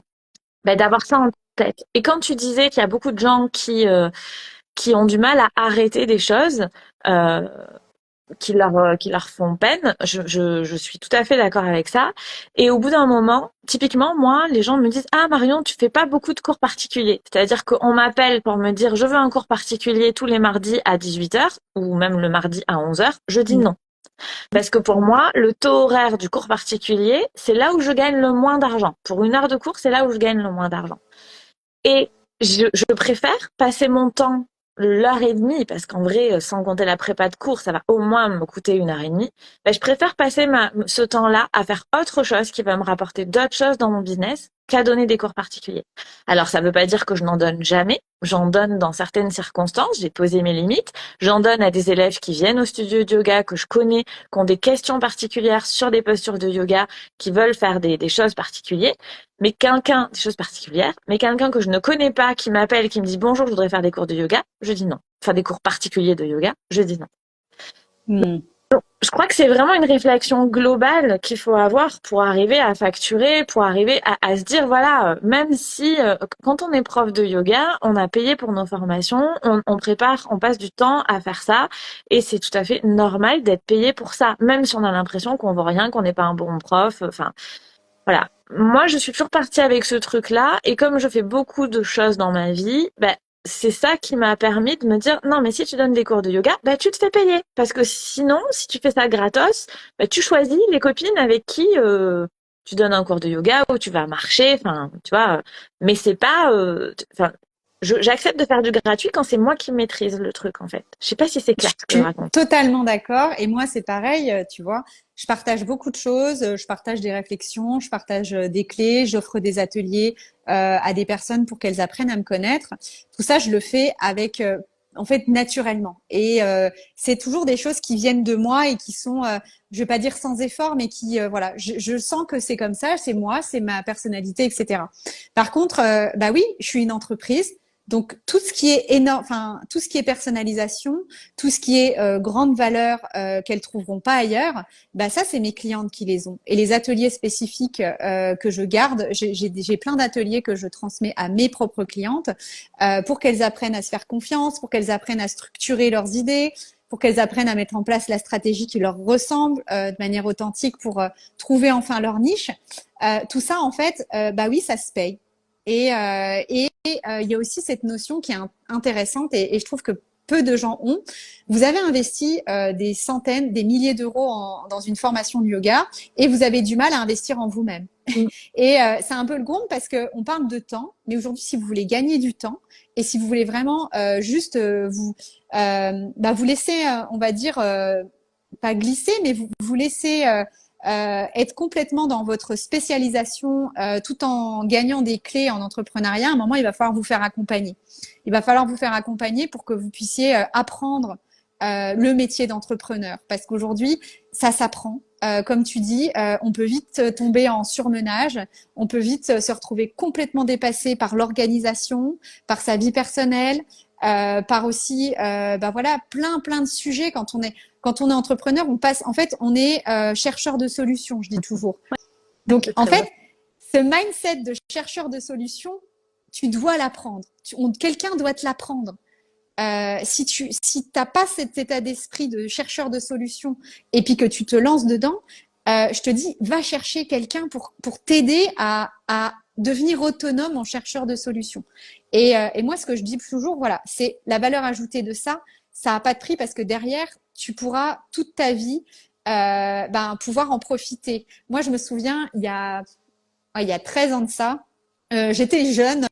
d'avoir ça en tête. Et quand tu disais qu'il y a beaucoup de gens qui ont du mal à arrêter des choses, euh, qui leur font peine. Je suis tout à fait d'accord avec ça. Et au bout d'un moment, typiquement, moi, les gens me disent, ah, Marion, tu fais pas beaucoup de cours particuliers. C'est-à-dire qu'on m'appelle pour me dire, je veux un cours particulier tous les mardis à 18h ou même le mardi à 11h. Je dis non. Parce que pour moi, le taux horaire du cours particulier, c'est là où je gagne le moins d'argent. Pour 1 heure de cours, c'est là où je gagne le moins d'argent. Et je préfère passer mon temps l'heure et demie, parce qu'en vrai, sans compter la prépa de cours, ça va au moins me coûter 1 heure et demie. Ben, je préfère passer ce temps-là à faire autre chose qui va me rapporter d'autres choses dans mon business qu'à donner des cours particuliers. Alors, ça ne veut pas dire que je n'en donne jamais. J'en donne dans certaines circonstances. J'ai posé mes limites. J'en donne à des élèves qui viennent au studio de yoga, que je connais, qui ont des questions particulières sur des postures de yoga, qui veulent faire des choses particulières. Des choses particulières, mais quelqu'un que je ne connais pas, qui m'appelle, qui me dit bonjour, je voudrais faire des cours de yoga, je dis non. Enfin, des cours particuliers de yoga, je dis non. Mhm. Je crois que c'est vraiment une réflexion globale qu'il faut avoir pour arriver à facturer, pour arriver à se dire, voilà, même si quand on est prof de yoga, on a payé pour nos formations, on prépare, on passe du temps à faire ça, et c'est tout à fait normal d'être payé pour ça, même si on a l'impression qu'on vaut rien, qu'on n'est pas un bon prof, enfin, voilà. Moi, je suis toujours partie avec ce truc-là, et comme je fais beaucoup de choses dans ma vie, ben, c'est ça qui m'a permis de me dire, non, mais si tu donnes des cours de yoga, ben, tu te fais payer. Parce que sinon, si tu fais ça gratos, ben, tu choisis les copines avec qui tu donnes un cours de yoga ou tu vas marcher, enfin, tu vois. Mais c'est pas, enfin, j'accepte de faire du gratuit quand c'est moi qui maîtrise le truc, en fait. Je sais pas si c'est Je clair ce que je suis raconte. totalement d'accord. Et moi, c'est pareil, tu vois. Je partage beaucoup de choses. Je partage des réflexions, je partage des clés, j'offre des ateliers à des personnes pour qu'elles apprennent à me connaître. Tout ça, je le fais avec, en fait, naturellement. Et c'est toujours des choses qui viennent de moi et qui sont, je vais pas dire sans effort, mais qui, voilà, je sens que c'est comme ça, c'est moi, c'est ma personnalité, etc. Par contre, bah oui, je suis une entreprise. Donc tout ce qui est énorme, enfin tout ce qui est personnalisation, tout ce qui est grande valeur qu'elles trouveront pas ailleurs, bah ça c'est mes clientes qui les ont. Et les ateliers spécifiques que je garde, j'ai plein d'ateliers que je transmets à mes propres clientes pour qu'elles apprennent à se faire confiance, pour qu'elles apprennent à structurer leurs idées, pour qu'elles apprennent à mettre en place la stratégie qui leur ressemble de manière authentique pour trouver enfin leur niche. Tout ça en fait, bah oui ça se paye. Et il y a aussi cette notion qui est intéressante et je trouve que peu de gens ont. Vous avez investi des centaines, des milliers d'euros dans une formation de yoga et vous avez du mal à investir en vous-même. Et c'est un peu le gong parce qu'on parle de temps, mais aujourd'hui, si vous voulez gagner du temps et si vous voulez vraiment juste vous laisser, on va dire, pas glisser, mais vous laisser être complètement dans votre spécialisation tout en gagnant des clés en entrepreneuriat, à un moment, il va falloir vous faire accompagner. Il va falloir vous faire accompagner pour que vous puissiez apprendre le métier d'entrepreneur. Parce qu'aujourd'hui, ça s'apprend. Comme tu dis, on peut vite tomber en surmenage, on peut vite se retrouver complètement dépassé par l'organisation, par sa vie personnelle, par aussi, voilà, plein de sujets. Quand on est entrepreneur, on passe, en fait, on est chercheur de solutions, je dis toujours. Donc, C'est en très vrai. fait, ce mindset de chercheur de solutions, tu dois l'apprendre. Quelqu'un doit te l'apprendre. Si t'as pas cet état d'esprit de chercheur de solutions et puis que tu te lances dedans, je te dis, va chercher quelqu'un pour t'aider à devenir autonome en chercheur de solutions. Et moi, ce que je dis toujours, voilà, c'est la valeur ajoutée de ça. Ça a pas de prix parce que derrière, tu pourras toute ta vie pouvoir en profiter. Moi, je me souviens, il y a 13 ans de ça, j'étais jeune,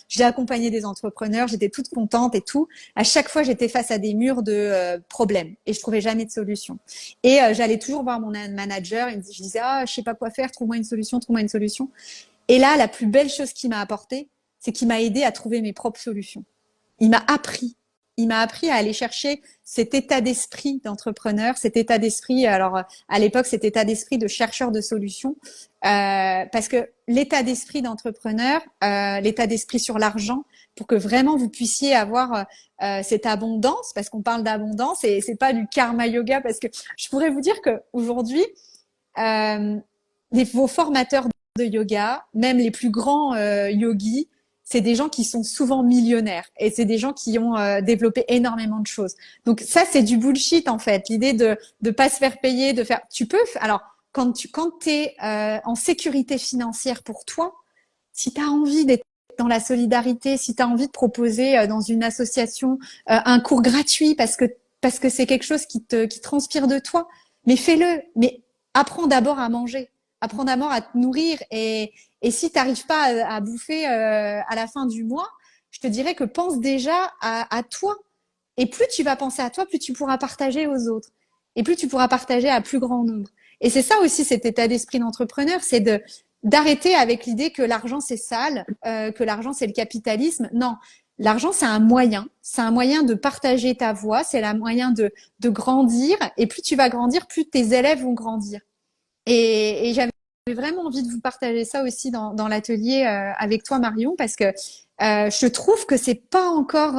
j'ai accompagné des entrepreneurs, j'étais toute contente et tout. À chaque fois, j'étais face à des murs de problèmes et je trouvais jamais de solution. Et j'allais toujours voir mon manager, je disais ah je sais pas quoi faire, trouve-moi une solution, trouve-moi une solution. Et là, la plus belle chose qu'il m'a apporté, c'est qu'il m'a aidé à trouver mes propres solutions. Il m'a appris. Il m'a appris à aller chercher cet état d'esprit d'entrepreneur, cet état d'esprit, alors à l'époque, cet état d'esprit de chercheur de solutions, parce que l'état d'esprit d'entrepreneur, l'état d'esprit sur l'argent, pour que vraiment vous puissiez avoir cette abondance, parce qu'on parle d'abondance et c'est pas du karma yoga, parce que je pourrais vous dire que aujourd'hui, euh, vos formateurs de yoga, même les plus grands yogis, c'est des gens qui sont souvent millionnaires et c'est des gens qui ont développé énormément de choses. Donc ça, c'est du bullshit en fait. L'idée de pas se faire payer, de faire. Tu peux. Alors quand t'es en sécurité financière pour toi, si tu as envie d'être dans la solidarité, si tu as envie de proposer dans une association un cours gratuit parce que c'est quelque chose qui transpire de toi, mais fais-le. Mais apprends d'abord à manger, apprends d'abord à te nourrir et si tu n'arrives pas à bouffer à la fin du mois, je te dirais que pense déjà à toi. Et plus tu vas penser à toi, plus tu pourras partager aux autres. Et plus tu pourras partager à plus grand nombre. Et c'est ça aussi cet état d'esprit d'entrepreneur, c'est d'arrêter avec l'idée que l'argent c'est sale, que l'argent c'est le capitalisme. Non, l'argent c'est un moyen de partager ta voix, c'est un moyen de grandir. Et plus tu vas grandir, plus tes élèves vont grandir. Et j'avais vraiment envie de vous partager ça aussi dans l'atelier avec toi, Marion, parce que je trouve que c'est pas encore,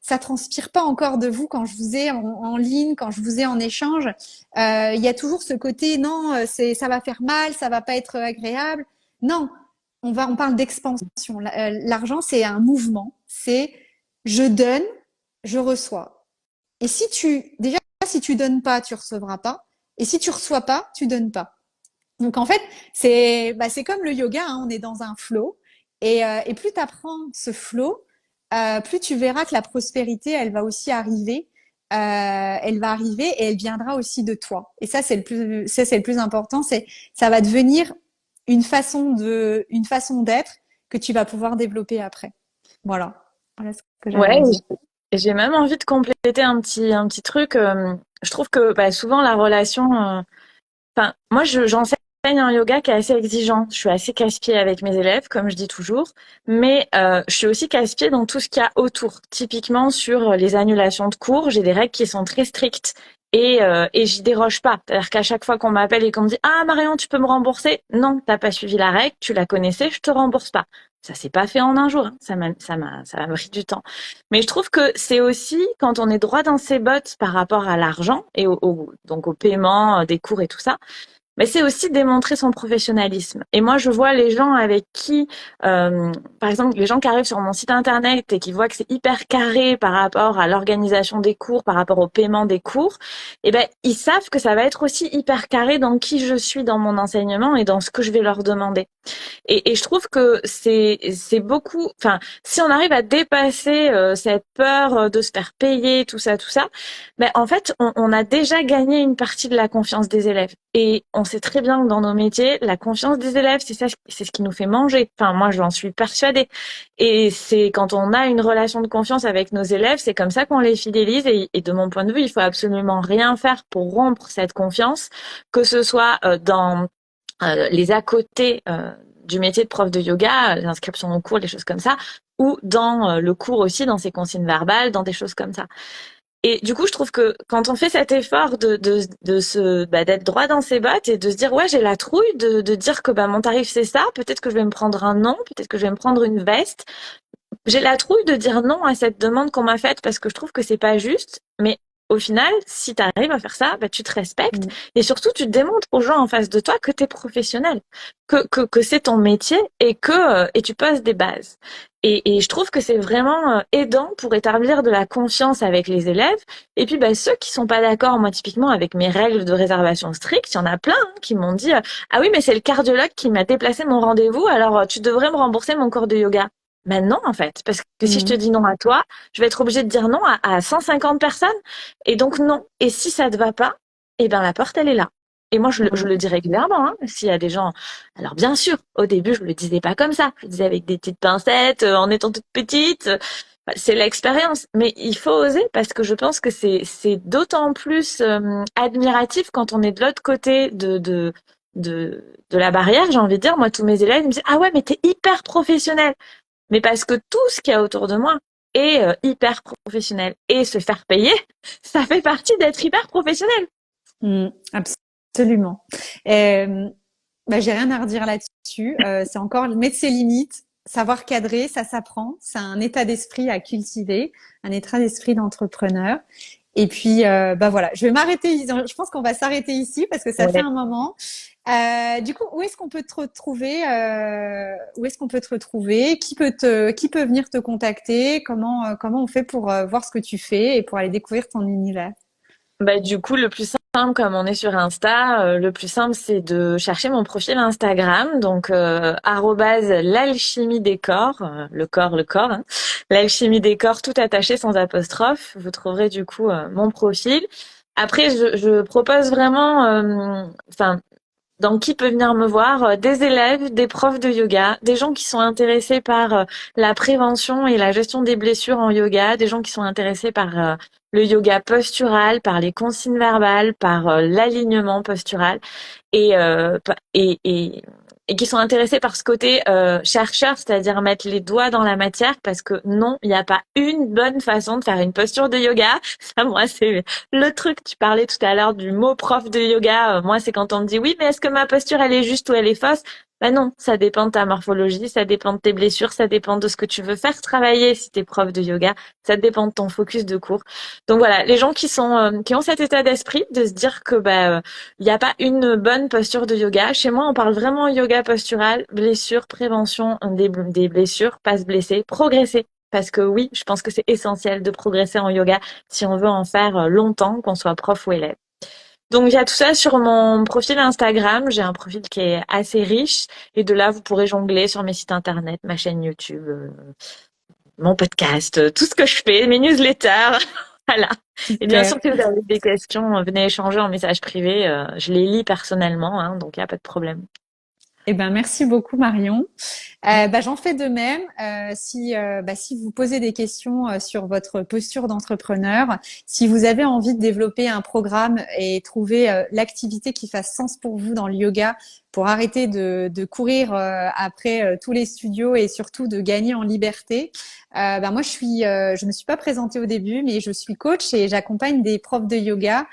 ça transpire pas encore de vous quand je vous ai en ligne, quand je vous ai en échange. Il y a toujours ce côté, non, ça va faire mal, ça va pas être agréable. Non, on parle d'expansion. L'argent, c'est un mouvement. C'est je donne, je reçois. Et déjà, si tu donnes pas, tu recevras pas. Et si tu reçois pas, tu donnes pas. Donc en fait, c'est comme le yoga, hein, on est dans un flow. Et plus tu apprends ce flow, plus tu verras que la prospérité, elle va aussi arriver. Elle va arriver et elle viendra aussi de toi. Et ça c'est le plus important. Ça va devenir une façon d'être que tu vas pouvoir développer après. Voilà ce que j'avais Ouais, à dire. et j'ai même envie de compléter un petit truc. Je trouve que souvent la relation, enfin, moi, j'enseigne un yoga qui est assez exigeant. Je suis assez casse-pied avec mes élèves, comme je dis toujours, mais je suis aussi casse-pied dans tout ce qu'il y a autour. Typiquement sur les annulations de cours, j'ai des règles qui sont très strictes et j'y déroge pas. C'est-à-dire qu'à chaque fois qu'on m'appelle et qu'on me dit «Ah Marion, tu peux me rembourser?» Non, t'as pas suivi la règle, tu la connaissais, je te rembourse pas. Ça s'est pas fait en un jour, hein. Ça m'a pris du temps. Mais je trouve que c'est aussi quand on est droit dans ses bottes par rapport à l'argent et donc au paiement des cours et tout ça, mais c'est aussi démontrer son professionnalisme. Et moi, je vois les gens avec qui, par exemple, les gens qui arrivent sur mon site internet et qui voient que c'est hyper carré par rapport à l'organisation des cours, par rapport au paiement des cours, eh ben, ils savent que ça va être aussi hyper carré dans qui je suis dans mon enseignement et dans ce que je vais leur demander. Et je trouve que c'est beaucoup. Enfin, si on arrive à dépasser cette peur de se faire payer, tout ça, ben en fait, on a déjà gagné une partie de la confiance des élèves. Et on sait très bien que dans nos métiers, la confiance des élèves, c'est ce qui nous fait manger. Enfin, moi, j'en suis persuadée. Et c'est quand on a une relation de confiance avec nos élèves, c'est comme ça qu'on les fidélise. Et de mon point de vue, il faut absolument rien faire pour rompre cette confiance, que ce soit dans les à côté du métier de prof de yoga, l'inscription au cours, les choses comme ça, ou dans le cours aussi, dans ses consignes verbales, dans des choses comme ça. Et du coup, je trouve que quand on fait cet effort d'être droit dans ses bottes et de se dire, ouais, j'ai la trouille de dire que mon tarif c'est ça, peut-être que je vais me prendre un non, peut-être que je vais me prendre une veste. J'ai la trouille de dire non à cette demande qu'on m'a faite parce que je trouve que c'est pas juste, mais au final, si tu arrives à faire ça, tu te respectes Mm. et surtout tu démontres aux gens en face de toi que tu es professionnel, que c'est ton métier et tu poses des bases. Et je trouve que c'est vraiment aidant pour établir de la confiance avec les élèves. Et puis ceux qui sont pas d'accord, moi typiquement avec mes règles de réservation strictes, il y en a plein qui m'ont dit ah oui mais c'est le cardiologue qui m'a déplacé mon rendez-vous, alors tu devrais me rembourser mon cours de yoga. Ben non, en fait, parce que si je te Mm. dis non à toi, je vais être obligée de dire non à 150 personnes. Et donc non. Et si ça te va pas, eh ben la porte, elle est là. Et moi, je Mm. le dis régulièrement, hein, s'il y a des gens. Alors bien sûr, au début, je le disais pas comme ça. Je le disais avec des petites pincettes, en étant toute petite. C'est l'expérience, mais il faut oser parce que je pense que c'est d'autant plus admiratif quand on est de l'autre côté de la barrière. J'ai envie de dire, moi, tous mes élèves ils me disent ah ouais, mais t'es hyper professionnel. Mais parce que tout ce qu'il y a autour de moi est hyper professionnel. Et se faire payer, ça fait partie d'être hyper professionnel. Mm. Absolument. Euh, j'ai rien à redire là-dessus. C'est encore mettre ses limites, savoir cadrer, ça s'apprend. C'est un état d'esprit à cultiver, un état d'esprit d'entrepreneur. Et puis, voilà, je vais m'arrêter. Je pense qu'on va s'arrêter ici parce que ça fait Ouais. un moment. Du coup, où est-ce qu'on peut te retrouver Où est-ce qu'on peut te retrouver qui peut venir te contacter comment on fait pour voir ce que tu fais et pour aller découvrir ton univers? Du coup, le plus simple, comme on est sur Insta, le plus simple, c'est de chercher mon profil Instagram, donc @l'alchimie des corps, le corps, hein, l'alchimie des corps, tout attaché sans apostrophe. Vous trouverez du coup mon profil. Après, je propose vraiment, enfin, donc, qui peut venir me voir? Des élèves, des profs de yoga, des gens qui sont intéressés par la prévention et la gestion des blessures en yoga, des gens qui sont intéressés par le yoga postural, par les consignes verbales, par l'alignement postural. Et et qui sont intéressés par ce côté chercheur, c'est-à-dire mettre les doigts dans la matière, parce que non, il n'y a pas une bonne façon de faire une posture de yoga. Ça, moi, c'est le truc. Tu parlais tout à l'heure du mot prof de yoga. Moi, c'est quand on me dit oui, mais est-ce que ma posture, elle est juste ou elle est fausse? Ben non, ça dépend de ta morphologie, ça dépend de tes blessures, ça dépend de ce que tu veux faire travailler si t'es prof de yoga, ça dépend de ton focus de cours. Donc voilà, les gens qui ont cet état d'esprit de se dire que il n'y a pas une bonne posture de yoga. Chez moi, on parle vraiment yoga postural, blessure, prévention des blessures, pas se blesser, progresser. Parce que oui, je pense que c'est essentiel de progresser en yoga si on veut en faire longtemps, qu'on soit prof ou élève. Donc, il y a tout ça sur mon profil Instagram. J'ai un profil qui est assez riche. Et de là, vous pourrez jongler sur mes sites internet, ma chaîne YouTube, mon podcast, tout ce que je fais, mes newsletters. Voilà. Et bien sûr, Super. si vous avez des questions, venez échanger en message privé. Je les lis personnellement, hein, donc il n'y a pas de problème. Eh ben, merci beaucoup, Marion. J'en fais de même. Si vous posez des questions sur votre posture d'entrepreneur, si vous avez envie de développer un programme et trouver l'activité qui fasse sens pour vous dans le yoga, pour arrêter de courir après tous les studios et surtout de gagner en liberté, moi je me suis pas présentée au début, mais je suis coach et j'accompagne des profs de yoga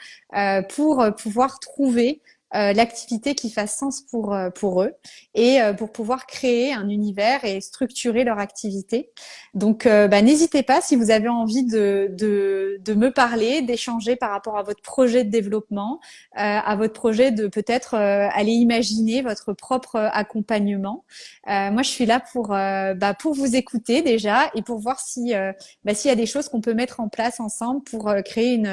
pour pouvoir trouver l'activité qui fasse sens pour eux et pour pouvoir créer un univers et structurer leur activité. Donc, n'hésitez pas si vous avez envie de me parler, d'échanger par rapport à votre projet de développement, à votre projet de peut-être aller imaginer votre propre accompagnement. Moi, je suis là pour vous écouter déjà et pour voir s'il y a des choses qu'on peut mettre en place ensemble pour créer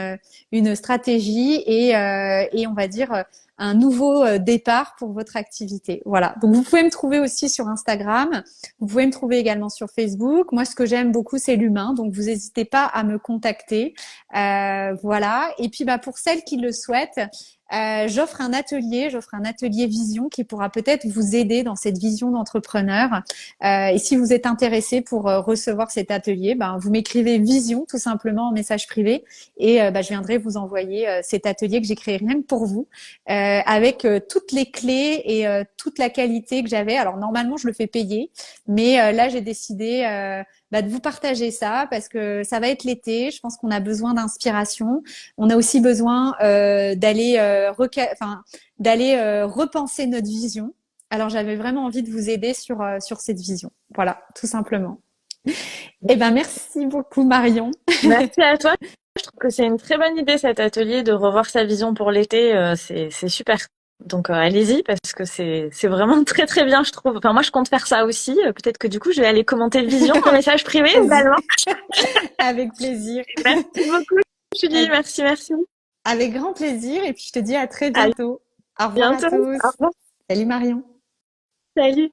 une stratégie et on va dire un nouveau départ pour votre activité. Voilà. Donc, vous pouvez me trouver aussi sur Instagram. Vous pouvez me trouver également sur Facebook. Moi, ce que j'aime beaucoup, c'est l'humain. Donc, vous n'hésitez pas à me contacter. Voilà. Et puis, pour celles qui le souhaitent, j'offre un atelier vision qui pourra peut-être vous aider dans cette vision d'entrepreneur. Et si vous êtes intéressé pour recevoir cet atelier, vous m'écrivez vision tout simplement en message privé et je viendrai vous envoyer cet atelier que j'ai créé rien que pour vous, avec toutes les clés et toute la qualité que j'avais. Alors normalement, je le fais payer, mais là, j'ai décidé de vous partager ça parce que ça va être l'été. Je pense qu'on a besoin d'inspiration. On a aussi besoin d'aller repenser notre vision. Alors, j'avais vraiment envie de vous aider sur cette vision. Voilà, tout simplement. Eh ben, merci beaucoup, Marion. Merci à toi. Je trouve que c'est une très bonne idée cet atelier de revoir sa vision pour l'été. C'est super. Donc allez-y parce que c'est vraiment très très bien, je trouve. Enfin moi je compte faire ça aussi. Peut-être que du coup je vais aller commenter Vision en message privé également. Avec plaisir. Merci beaucoup Julie, Avec, merci merci. avec grand plaisir. Et puis, je te dis à très À bientôt. Au revoir à bientôt. tous. Au revoir. Salut, Marion. Salut.